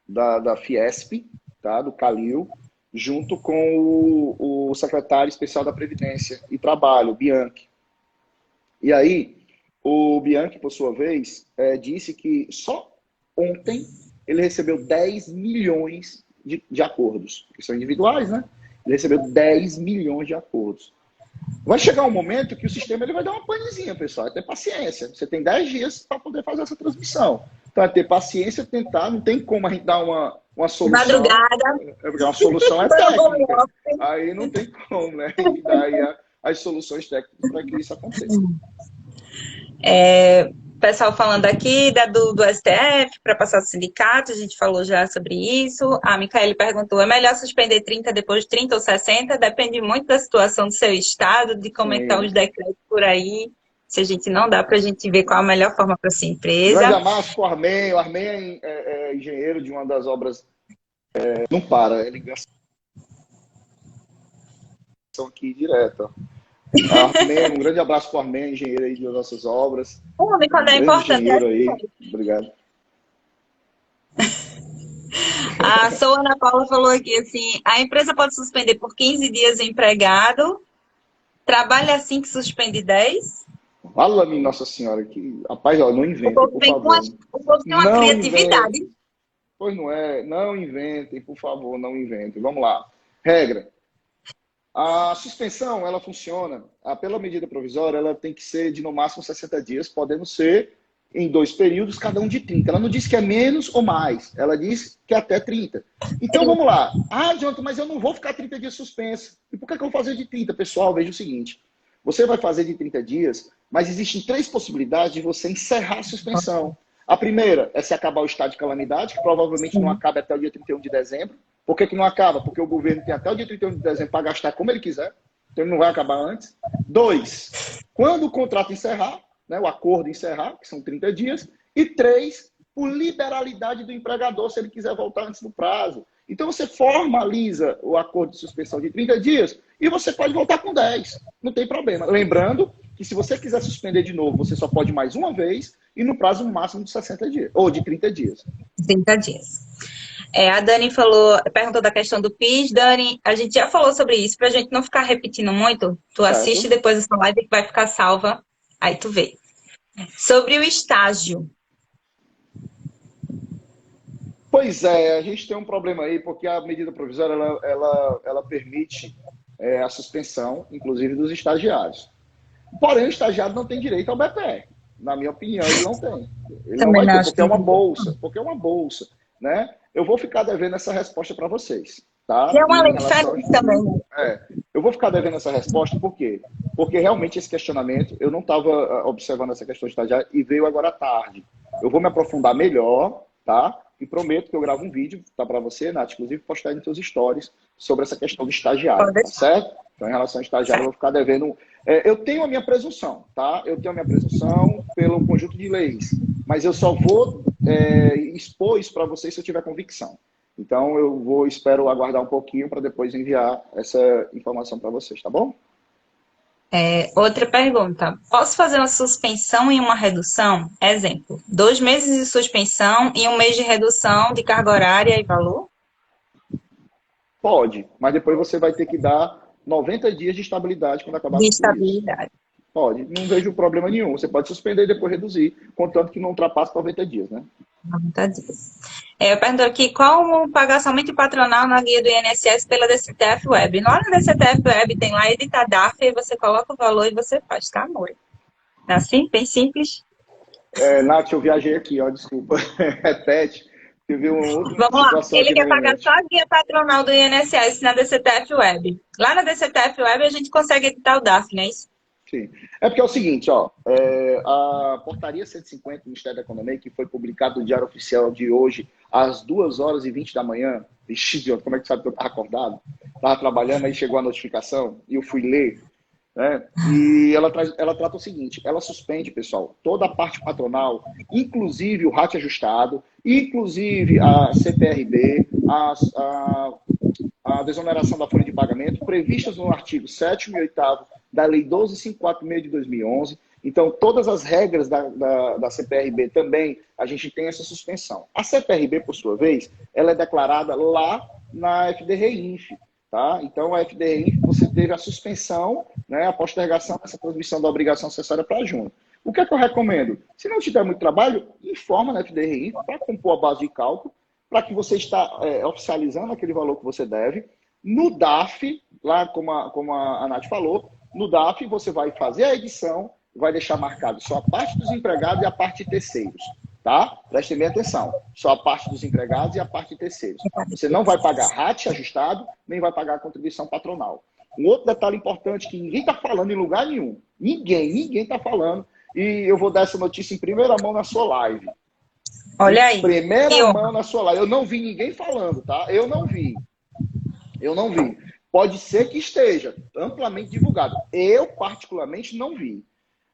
da Fiesp, tá? Do Calil, junto com o secretário especial da Previdência e Trabalho, o Bianchi. E aí, o Bianchi, por sua vez, disse que só ontem ele recebeu 10 milhões de acordos, que são individuais, né? Ele recebeu 10 milhões de acordos. Vai chegar um momento que o sistema ele vai dar uma panezinha, pessoal. É ter paciência. Você tem 10 dias para poder fazer essa transmissão. Então, é ter paciência, tentar. Não tem como a gente dar uma solução. Madrugada. Uma solução é técnica. Aí não tem como, né? A gente dá aí as soluções técnicas para que isso aconteça. Pessoal falando aqui do STF para passar do sindicato, a gente falou já sobre isso. A Micaele perguntou, é melhor suspender 30 depois de 30 ou 60? Depende muito da situação do seu estado, de como é que estão os decretos por aí. Se a gente não dá para a gente ver qual a melhor forma para sua empresa. Grande abraço para o Armen. O Armen é engenheiro de uma das obras. Não para, ele ligação aqui direta. Armen, um grande abraço para o Armen, engenheiro aí de nossas obras. Quando é importante. Aí. Obrigado. A Sou Ana Paula falou aqui assim, a empresa pode suspender por 15 dias o empregado, trabalha assim que suspende 10? Fala-me, Nossa Senhora, que rapaz, ó, não inventa, por favor. O povo tem uma criatividade. Inventem. Pois não é, não inventem, por favor, não inventem. Vamos lá. Regra. A suspensão, ela funciona, pela medida provisória, ela tem que ser de no máximo 60 dias, podendo ser em 2 períodos, cada um de 30. Ela não diz que é menos ou mais, ela diz que é até 30. Então vamos lá. Jonathan, mas eu não vou ficar 30 dias suspenso. E por que eu vou fazer de 30? Pessoal, veja o seguinte, você vai fazer de 30 dias, mas existem 3 possibilidades de você encerrar a suspensão. A primeira é se acabar o estado de calamidade, que provavelmente não acaba até o dia 31 de dezembro. Por que não acaba? Porque o governo tem até o dia 31 de dezembro para gastar como ele quiser. Então ele não vai acabar antes. 2, quando o contrato encerrar, né, o acordo encerrar, que são 30 dias. E 3, por liberalidade do empregador, se ele quiser voltar antes do prazo. Então você formaliza o acordo de suspensão de 30 dias e você pode voltar com 10. Não tem problema. Lembrando que se você quiser suspender de novo, você só pode mais uma vez e no prazo máximo de 60 dias, ou de 30 dias. 30 dias. A Dani perguntou da questão do PIS. Dani, a gente já falou sobre isso, pra gente não ficar repetindo muito. Tu assiste depois essa live que vai ficar salva, aí tu vê. Sobre o estágio. Pois é, a gente tem um problema aí, porque a medida provisória, ela permite a suspensão, inclusive dos estagiários. Porém, o estagiário não tem direito ao BPE. Na minha opinião, ele não tem. Ele não vai ter, porque é uma bolsa. Porque é uma bolsa, né? Eu vou ficar devendo essa resposta para vocês, tá? É uma lei diferente também. Eu vou ficar devendo essa resposta, por quê? Porque realmente esse questionamento, eu não estava observando essa questão de estagiário e veio agora à tarde. Eu vou me aprofundar melhor, tá? E prometo que eu gravo um vídeo, tá, para você, Nath, inclusive postar nos seus stories sobre essa questão do estagiário, tá certo? Então, em relação ao estagiário, eu vou ficar devendo. Eu tenho a minha presunção, tá? Eu tenho a minha presunção pelo conjunto de leis, mas eu só vou expor isso para vocês se eu tiver convicção. Então, espero aguardar um pouquinho para depois enviar essa informação para vocês, tá bom? Outra pergunta. Posso fazer uma suspensão e uma redução? Exemplo, 2 meses de suspensão e 1 mês de redução de carga horária e valor? Pode, mas depois você vai ter que dar 90 dias de estabilidade quando acabar. De estabilidade. Pode, não vejo problema nenhum. Você pode suspender e depois reduzir, contanto que não ultrapasse 90 dias, né? 90 dias. Eu pergunto aqui, qual o pagar somente o patronal na guia do INSS pela DCTF Web? Lá na DCTF Web tem lá editar DARF, e você coloca o valor e você faz, tá, amor? É assim, bem simples. Nath, eu viajei aqui, ó, desculpa. Repete. Eu vi uma outra Vamos lá. situação Ele aqui na quer minha pagar só mente. a guia patronal do INSS na DCTF Web. Lá na DCTF Web a gente consegue editar o DARF, não é isso? Sim. É porque é o seguinte, ó, a portaria 150 do Ministério da Economia, que foi publicada no Diário Oficial de hoje, às 2h20 da manhã, ixi, Diogo, como é que sabe que eu estava acordado? Estava trabalhando, aí chegou a notificação e eu fui ler, né? E ela trata o seguinte, ela suspende, pessoal, toda a parte patronal, inclusive o RAT ajustado, inclusive a CPRB, a desoneração da folha de pagamento, previstas no artigo 7º e 8º da Lei 12.546 de 2011. Então, todas as regras da CPRB também, a gente tem essa suspensão. A CPRB, por sua vez, ela é declarada lá na FDRE-INF. Tá? Então, a FDRE-INF, você teve a suspensão, né, a postergação dessa transmissão da obrigação acessória para junho. O que é que eu recomendo? Se não tiver muito trabalho, informa na FDRE-INF para compor a base de cálculo, para que você está oficializando aquele valor que você deve. No DAF, lá como a Nath falou, no DAF você vai fazer a edição, vai deixar marcado só a parte dos empregados e a parte de terceiros. Tá? Prestem bem atenção. Só a parte dos empregados e a parte de terceiros. Você não vai pagar RAT ajustado, nem vai pagar a contribuição patronal. Um outro detalhe importante que ninguém está falando em lugar nenhum. Ninguém está falando. E eu vou dar essa notícia em primeira mão na sua live. Olha aí. Primeira mão na sua live. Eu não vi ninguém falando, tá? Eu não vi. Pode ser que esteja amplamente divulgado. Eu, particularmente, não vi.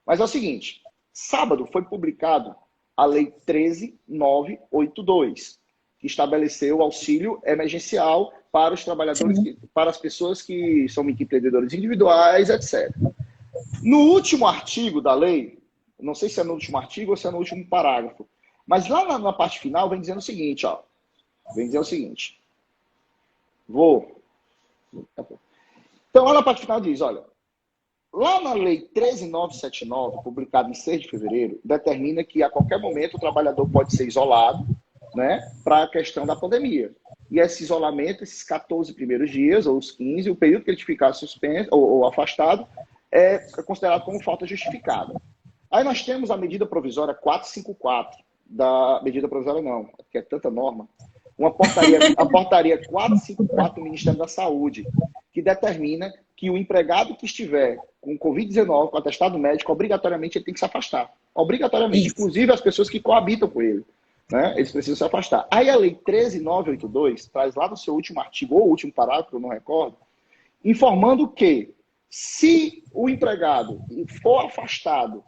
Mas é o seguinte. Sábado foi publicado a Lei 13.982, que estabeleceu o auxílio emergencial para os trabalhadores, para as pessoas que são microempreendedores individuais, etc. No último artigo da lei, não sei se é no último artigo ou se é no último parágrafo, mas lá na parte final vem dizendo o seguinte, ó. Vem dizer o seguinte. Então, lá na parte final diz, olha, lá na Lei 13.979, publicada em 6 de fevereiro, determina que a qualquer momento o trabalhador pode ser isolado, né, para a questão da pandemia. E esse isolamento, esses 14 primeiros dias, ou os 15, o período que ele ficar suspenso ou afastado, é considerado como falta justificada. Aí nós temos a medida provisória 454, da medida provisória não, porque é tanta norma, a portaria 454 do Ministério da Saúde, que determina que o empregado que estiver com Covid-19, com atestado médico, obrigatoriamente ele tem que se afastar. Obrigatoriamente, inclusive as pessoas que coabitam com ele. Né? Eles precisam se afastar. Aí a Lei 13.982 traz lá no seu último artigo, ou último parágrafo, eu não recordo, informando que se o empregado for afastado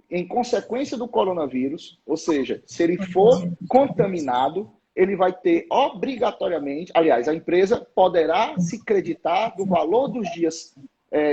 em consequência do coronavírus, ou seja, se ele for contaminado, ele vai ter obrigatoriamente, aliás, a empresa poderá se creditar do valor dos dias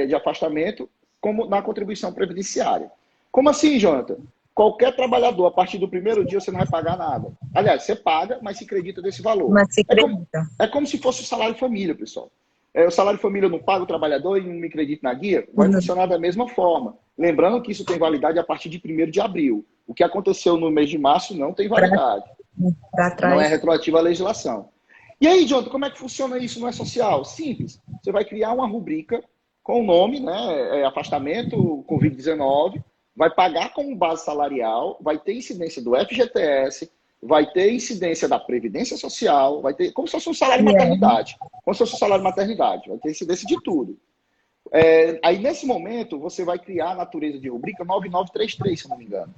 de afastamento como na contribuição previdenciária. Como assim, Jonathan? Qualquer trabalhador, a partir do primeiro dia, você não vai pagar nada. Aliás, você paga, mas se acredita desse valor. Mas se acredita. É como se fosse o salário família, pessoal. O salário família eu não paga o trabalhador e não me acredito na guia? Vai funcionar da mesma forma. Lembrando que isso tem validade a partir de 1º de abril. O que aconteceu no mês de março não tem validade. Não é retroativa à legislação. E aí, Jonathan, como é que funciona isso no E-Social? Simples. Você vai criar uma rubrica com o nome, né, afastamento Covid-19, vai pagar como base salarial, vai ter incidência do FGTS, vai ter incidência da Previdência Social, vai ter como se fosse um salário maternidade. Como se fosse um salário maternidade. Vai ter incidência de tudo. Aí, nesse momento, você vai criar a natureza de rubrica 9933, se não me engano.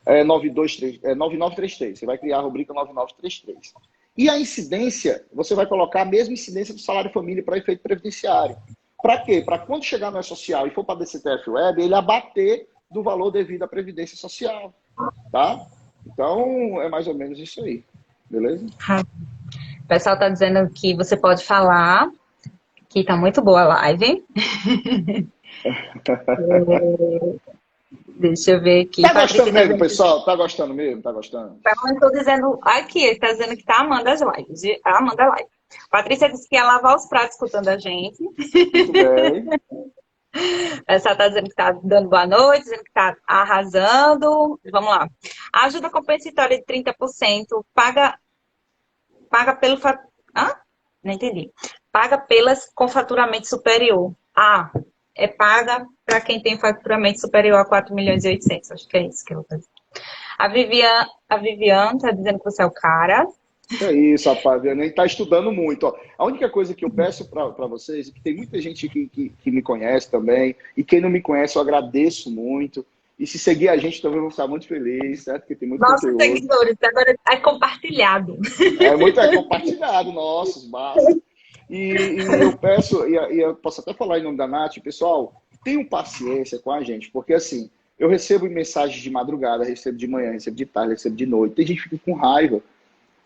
9933. Você vai criar a rubrica 9933. E a incidência, você vai colocar a mesma incidência do salário família para efeito previdenciário. Para quê? Para quando chegar no E-Social e for para a DCTF Web, ele abater do valor devido à Previdência Social. Tá? Então, é mais ou menos isso aí. Beleza? O pessoal está dizendo que você pode falar, que está muito boa a live. Deixa eu ver aqui. Tá gostando mesmo, pessoal? Tá gostando mesmo? Tá gostando? Eu estou dizendo aqui, ele está dizendo que está amando as lives. Amanda live. Patrícia disse que ia lavar os pratos escutando a gente. Muito bem. O pessoal tá dizendo que tá dando boa noite, dizendo que tá arrasando. Vamos lá. A ajuda compensatória de 30% paga pelo... Hã? Não entendi. Paga pelas com faturamento superior. Ah, é paga para quem tem faturamento superior a 4.800.000. Acho que é isso que eu vou fazer. A Viviane tá dizendo que você é o cara. É isso, rapaz. A gente tá estudando muito. Ó. A única coisa que eu peço para vocês é que tem muita gente que me conhece também. E quem não me conhece, eu agradeço muito. E se seguir a gente também, eu vou ficar muito feliz, certo? Porque tem muito Nossos conteúdo. seguidores, agora é compartilhado. É muito compartilhado, nossos, massa. E eu peço, e eu posso até falar em nome da Nath, pessoal, tenham paciência com a gente, porque assim, eu recebo mensagens de madrugada, recebo de manhã, recebo de tarde, recebo de noite, tem gente que fica com raiva,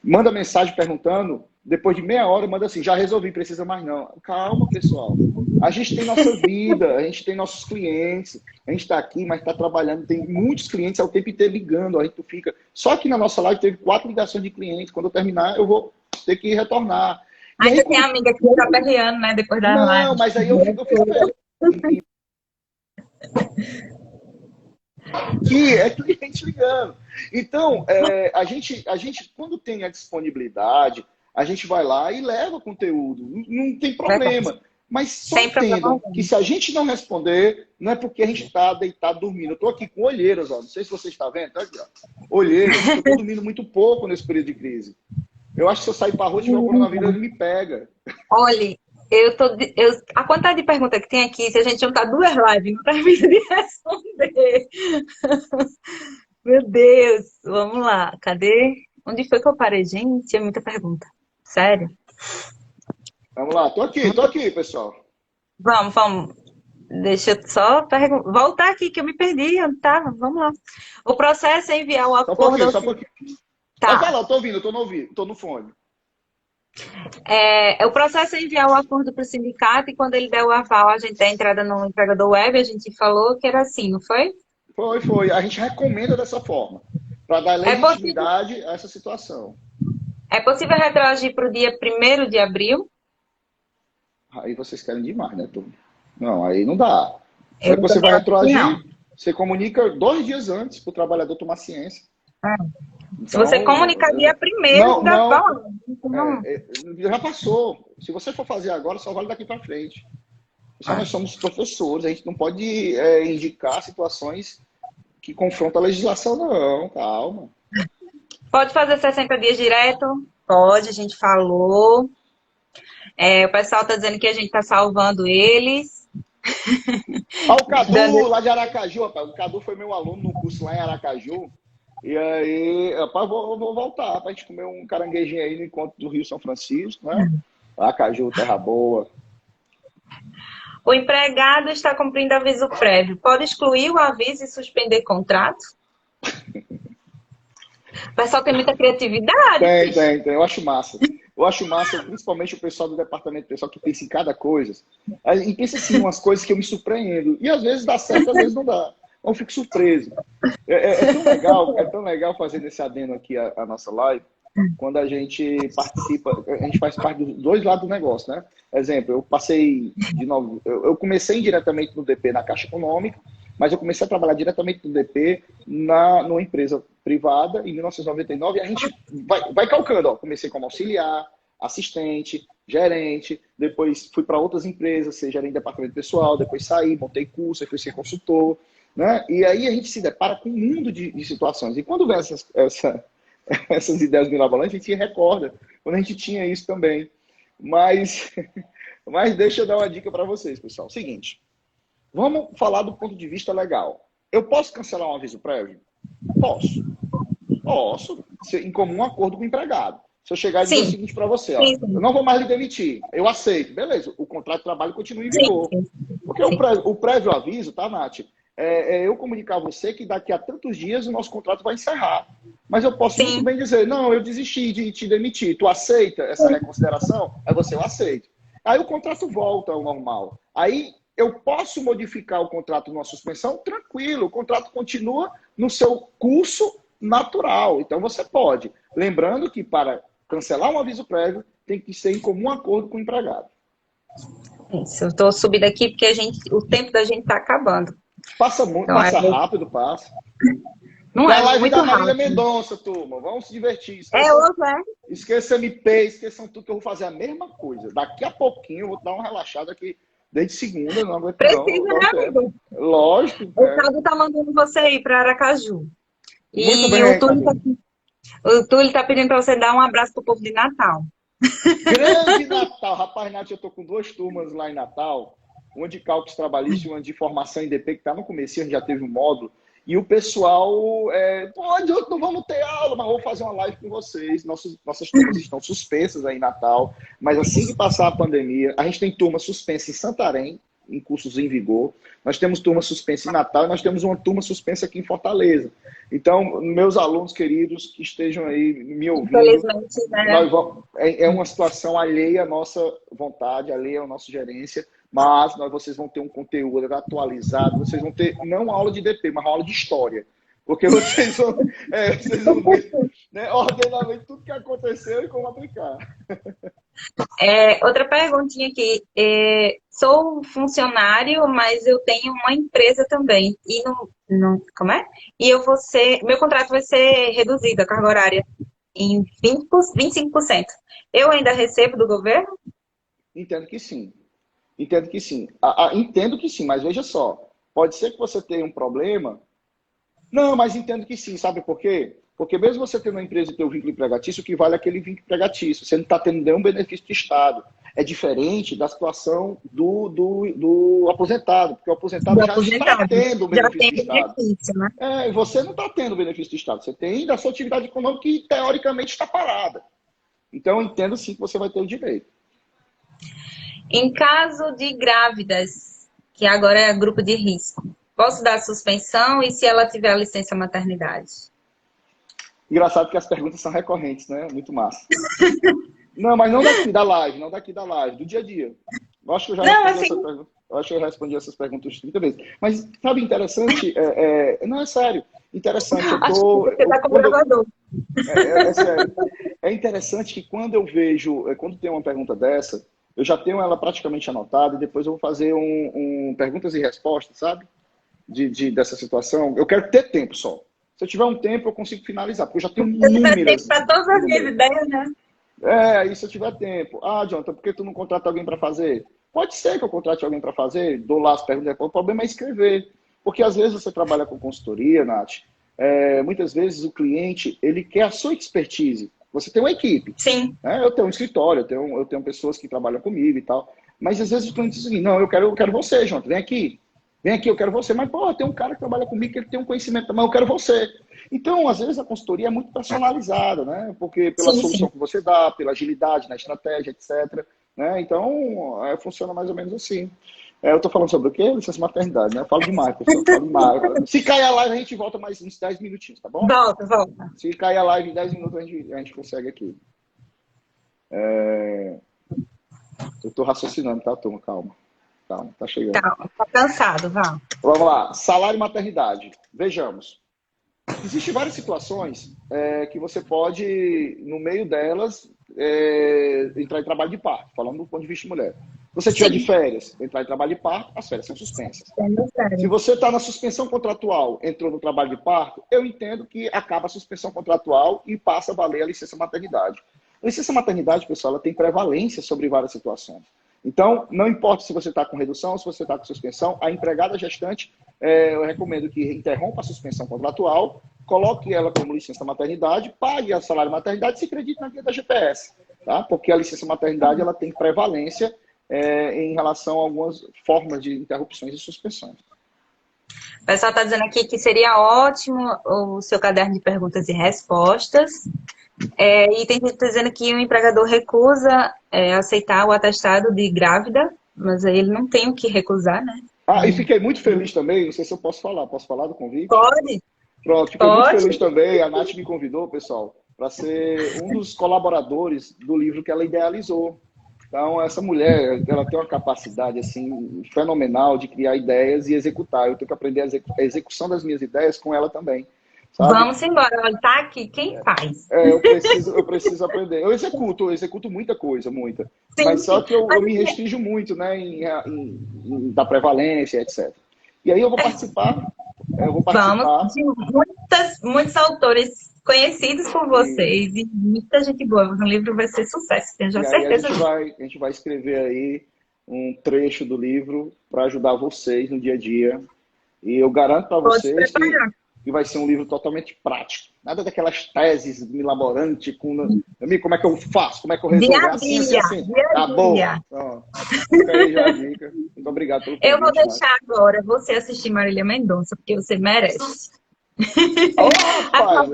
manda mensagem perguntando, depois de meia hora manda assim, já resolvi, precisa mais não. Calma, pessoal, a gente tem nossa vida, a gente tem nossos clientes, a gente está aqui, mas está trabalhando, tem muitos clientes ao tempo inteiro ligando, a gente fica... Só que na nossa live teve 4 ligações de clientes, quando eu terminar eu vou ter que retornar. E Ainda aí, tem amiga que tá perreando, né? Depois da não, live. mas aí eu fico que é cliente ligando. Então, a gente, quando tem a disponibilidade, a gente vai lá e leva conteúdo. Não tem problema. Mas só Sem problema entendam algum. que se a gente não responder, não é porque a gente está deitado dormindo. Eu estou aqui com olheiras, ó. Não sei se você está vendo. Tá aqui, ó. Olheiras. Eu estou dormindo muito pouco nesse período de crise. Eu acho que se eu sair para a rua e tiver o coronavírus, ele me pega. Olha, a quantidade de perguntas que tem aqui, se a gente juntar 2 lives, não termina de responder. Meu Deus, vamos lá. Cadê? Onde foi que eu parei, gente? É muita pergunta. Sério? Vamos lá. Tô aqui, pessoal. Vamos. Deixa eu só voltar aqui, que eu me perdi. Onde tava? Vamos lá. O processo é enviar o Só um acordo pouquinho, ao... só um pouquinho. Vai Tá. falar, eu tô ouvindo, eu tô no ouvido, tô no fone. O processo é enviar o acordo para o sindicato e quando ele der o aval, a gente dá a entrada no empregador web, a gente falou que era assim, não foi? Foi. A gente recomenda dessa forma, para dar É possível, legitimidade a essa situação. é possível retroagir para o dia 1º de abril? Aí vocês querem demais, né, turma? Não, aí não dá. Como é Eu que você também vai acho que não. retroagir? Você comunica 2 dias antes para o trabalhador tomar ciência. Se você Então, comunicar dia 1º, ainda não, fala. Então, já passou. Se você for fazer agora, só vale daqui para frente. Só nós somos professores, a gente não pode indicar situações que confrontam a legislação, não. Calma. pode fazer 60 dias direto? Pode, a gente falou. O pessoal está dizendo que a gente está salvando eles. Ah, o Cadu, Dando... lá de Aracaju, rapaz. O Cadu foi meu aluno no curso lá em Aracaju. E aí, rapaz, vou voltar pra gente comer um caranguejinho aí no encontro do Rio São Francisco, né? Aracaju, terra boa. O empregado está cumprindo aviso prévio. Pode excluir o aviso e suspender contrato? O pessoal tem muita criatividade. Tem. Eu acho massa. Eu acho massa, principalmente o pessoal do departamento, o pessoal que pensa em cada coisa. E pensa assim, umas coisas que eu me surpreendo. E às vezes dá certo, às vezes não dá. Então eu fico surpreso. É tão legal fazer nesse adendo aqui a nossa live, quando a gente participa, a gente faz parte dos 2 lados do negócio, né? Exemplo, eu passei de novo, eu comecei indiretamente no DP na Caixa Econômica, mas eu comecei a trabalhar diretamente no DP numa empresa privada em 1999 e a gente vai calcando, ó. Comecei como auxiliar, assistente, gerente, depois fui para outras empresas, ser gerente de departamento pessoal, depois saí, montei curso, aí fui ser consultor, né? E aí a gente se depara com um mundo de situações. E quando vem essas ideias mirabolantes, a gente se recorda quando a gente tinha isso também. Mas deixa eu dar uma dica para vocês, pessoal. Seguinte, vamos falar do ponto de vista legal. Eu posso cancelar um aviso prévio? Posso, em comum acordo com o empregado. Se eu chegar e dizer o seguinte para você, ó, eu não vou mais lhe demitir, eu aceito. Beleza, o contrato de trabalho continua em vigor. Porque o prévio aviso, tá, Nath? Eu comunicar a você que daqui a tantos dias o nosso contrato vai encerrar. Mas eu posso muito bem dizer, não, eu desisti de te demitir. Tu aceita essa reconsideração? Aí você, eu aceito. Aí o contrato volta ao normal. Aí eu posso modificar o contrato numa suspensão? Tranquilo, o contrato continua no seu curso natural. Então você pode. Lembrando que para cancelar um aviso prévio tem que ser em comum acordo com o empregado. Isso, eu tô subindo aqui porque o tempo da gente tá acabando. Passa muito, Então, passa rápido, passa. não É a é live muito da Marília rápido. Mendonça, turma. Vamos se divertir. É Esqueçam, hoje, é? esqueçam MP, esqueçam tudo que eu vou fazer a mesma coisa. Daqui a pouquinho eu vou dar uma relaxada aqui. Desde segunda, não aguento não, Precisa, vou dar né, um tempo. amigo? Lógico, O Cadu tá mandando você ir para Aracaju. Muito E o bem, Túlio tá, Cadu. o Túlio tá pedindo para você dar um abraço pro povo de Natal. Grande Natal. Rapaz, Nath, eu tô com duas turmas lá em Natal. Uma de cálculos trabalhistas e uma de formação em DP, que tá no começo, a gente já teve um módulo. E o pessoal, pode, não vamos ter aula, mas vou fazer uma live com vocês. Nossas turmas estão suspensas aí em Natal, mas assim que passar a pandemia, a gente tem turma suspensa em Santarém, em cursos em vigor. Nós temos turma suspensa em Natal e nós temos uma turma suspensa aqui em Fortaleza. Então, meus alunos queridos que estejam aí me ouvindo, Infelizmente, né? é uma situação alheia à nossa vontade, alheia à nossa gerência, mas vocês vão ter um conteúdo atualizado, vocês vão ter não uma aula de DP, mas uma aula de história. Porque vocês vão ver, né, ordenamento tudo que aconteceu e como aplicar. Outra perguntinha aqui. Sou funcionário, mas eu tenho uma empresa também. E como é? E meu contrato vai ser reduzido, a carga horária, em 25%. Eu ainda recebo do governo? Entendo que sim. Entendo que sim. Entendo que sim, mas veja só. Pode ser que você tenha um problema. Não, mas entendo que sim. Sabe por quê? Porque mesmo você tendo uma empresa e ter o vínculo empregatício, o que vale é aquele vínculo empregatício. Você não está tendo nenhum benefício do Estado. É diferente da situação do aposentado, porque o aposentado Do já está aposentado. tendo o Já benefício tem do Estado. benefício, né? E você não está tendo o benefício do Estado. Você tem da sua atividade econômica que, teoricamente, está parada. Então, eu entendo sim que você vai ter o direito. Em caso de grávidas, que agora é grupo de risco, posso dar suspensão e se ela tiver a licença maternidade? Engraçado que as perguntas são recorrentes, né? Muito massa. Não, mas não daqui da live, não daqui da live, do dia a dia. Eu acho que eu já Não, respondi assim, essa pergunta. Eu acho que eu respondi essas perguntas 30 vezes. Mas, sabe, interessante, não, é sério. Interessante, acho que você tá com o quando gravador. é sério. É interessante que quando eu vejo, quando tem uma pergunta dessa, eu já tenho ela praticamente anotada e depois eu vou fazer perguntas e respostas, sabe? Dessa situação. Eu quero ter tempo só. Se eu tiver um tempo, eu consigo finalizar, porque eu já tenho Se eu tiver tempo inúmeras. para todas as minhas ideias, né? Aí se eu tiver tempo. Ah, Jonathan, por que tu não contrata alguém para fazer? Pode ser que eu contrate alguém para fazer, dou lá as perguntas. O problema é escrever. Porque às vezes você trabalha com consultoria, Nath, muitas vezes o cliente, ele quer a sua expertise. Você tem uma equipe. Sim. Né? Eu tenho um escritório, eu tenho pessoas que trabalham comigo e tal. Mas às vezes o cliente diz assim, não, eu quero você, Jonathan, vem aqui. Vem aqui, eu quero você. Mas, pô, tem um cara que trabalha comigo que ele tem um conhecimento, mas eu quero você. Então, às vezes, a consultoria é muito personalizada, né? Porque pela Sim, solução sim. que você dá, pela agilidade na estratégia, etc. Né? Então, funciona mais ou menos assim. Eu tô falando sobre o quê? Licença maternidade, né? Eu falo demais, pessoal. Falo demais. Se cair a live, a gente volta mais uns 10 minutinhos, tá bom? Volta, volta. Se cair a live em 10 minutos, a gente consegue aqui. Eu tô raciocinando, tá, turma? Calma. Calma, tá chegando. Calma, tá cansado, vá. Vamos lá. Salário e maternidade. Vejamos. Existem várias situações que você pode, no meio delas, entrar em trabalho de parto, falando do ponto de vista de mulher. Se você estiver de férias, entrar em trabalho de parto, as férias são suspensas. Se você está na suspensão contratual, entrou no trabalho de parto, eu entendo que acaba a suspensão contratual e passa a valer a licença maternidade. A licença maternidade, pessoal, ela tem prevalência sobre várias situações. Então, não importa se você está com redução, se você está com suspensão, a empregada gestante, eu recomendo que interrompa a suspensão contratual, coloque ela como licença maternidade, pague o salário maternidade e se acredite na guia da GPS. Tá? Porque a licença maternidade ela tem prevalência em relação a algumas formas de interrupções e suspensões. O pessoal está dizendo aqui que seria ótimo o seu caderno de perguntas e respostas. E tem gente que tá dizendo que o empregador recusa aceitar o atestado de grávida, mas aí ele não tem o que recusar, né? E fiquei muito feliz também, não sei se eu posso falar. Posso falar do convite? Pode. Pronto, fiquei muito feliz também. A Nath me convidou, pessoal, para ser um dos colaboradores do livro que ela idealizou. Então, essa mulher, ela tem uma capacidade assim fenomenal de criar ideias e executar. Eu tenho que aprender a execução das minhas ideias com ela também. sabe? Vamos embora. Olha, tá aqui quem faz. Eu preciso aprender. Eu executo muita coisa, muita. Sim, Mas só sim. que eu me restringo muito, né, da prevalência, etc. E aí eu vou participar, Vamos de muitos autores conhecidos por vocês e muita gente boa. O livro vai ser sucesso, tenho já e aí certeza disso. a gente vai escrever aí um trecho do livro para ajudar vocês no dia a dia. E eu garanto para Pode se vocês preparar. que vai ser um livro totalmente prático. Nada daquelas teses milaborantes com amigo, como é que eu faço? Como é que eu resolvo? Dia a Assim, dia, assim. dia a Acabou. dia. Ó, fica aí já a dica. Muito obrigado pelo convite. Eu vou deixar agora você assistir Marília Mendonça, porque você merece. Ô, rapaz!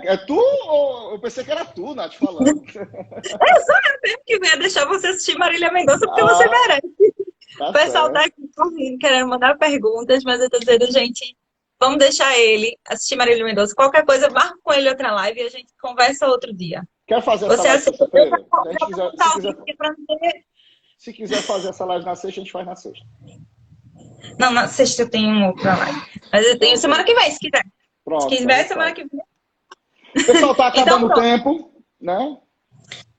É tu ou eu pensei que era tu, Nath, falando? Só eu mesmo que venho deixar você assistir Marília Mendonça, porque você merece. Tá O pessoal certo. tá aqui correndo, querendo mandar perguntas, mas eu tô dizendo, gente, vamos deixar ele assistir Marília Mendonça. Qualquer coisa, marca com ele outra live e a gente conversa outro dia. Quer fazer essa Você live assiste, sexta-feira? eu já vou botar o link pra você. Se quiser fazer essa live na sexta, a gente faz na sexta. Não, na sexta eu tenho uma outra live. Mas eu tenho semana que vem, se quiser. Pronto. Se quiser, semana que vem. O pessoal tá acabando Então, o tempo, né?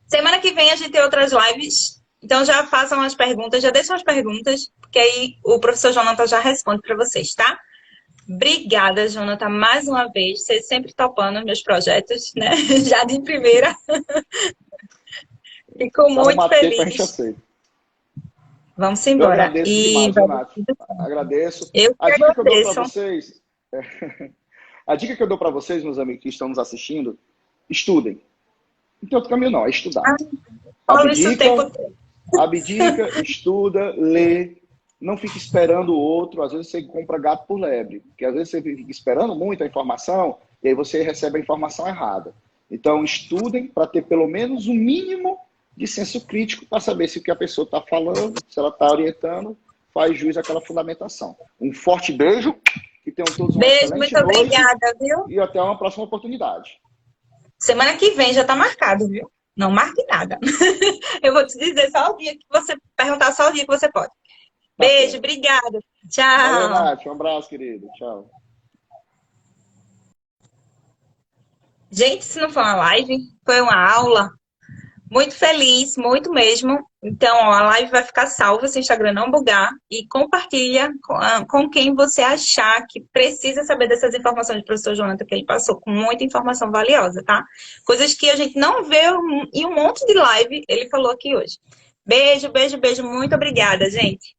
Semana que vem a gente tem outras lives. Então já façam as perguntas, já deixam as perguntas, porque aí o professor Jonathan já responde para vocês, tá? Obrigada, Jonathan, mais uma vez. Você sempre topando meus projetos, né? Já de primeira. Fico muito Tempo, a gente feliz. aceita. Vamos Eu embora. agradeço demais, viu, Nath? Agradeço. Eu A que dica que eu dou para agradeço. vocês, a dica que eu dou para vocês, meus amigos que estão nos assistindo, estudem. Não tem outro caminho não, é estudar. Falo isso o tempo todo. Abdica, estuda, lê. Não fique esperando o outro. Às vezes você compra gato por lebre. Porque às vezes você fica esperando muito a informação e aí você recebe a informação errada. Então, estudem para ter pelo menos um mínimo de senso crítico para saber se o que a pessoa está falando, se ela está orientando, faz jus àquela fundamentação. Um forte beijo. Que tenham todos uma Beijo, excelente muito noite. obrigada, viu? E até uma próxima oportunidade. Semana que vem já tá marcado, viu? Não marque nada. Eu vou te dizer só o dia que você perguntar, só o dia que você pode. Beijo, certo. obrigada. Valeu, Tchau. Nath. Um abraço, querido. Tchau. Gente, se não foi uma live, foi uma aula. Muito feliz, muito mesmo. Então, ó, a live vai ficar salva se o Instagram não bugar. E compartilha com quem você achar que precisa saber dessas informações do professor Jonathan, que ele passou com muita informação valiosa, tá? Coisas que a gente não vê em um monte de live, ele falou aqui hoje. Beijo, beijo, beijo. Muito obrigada, gente.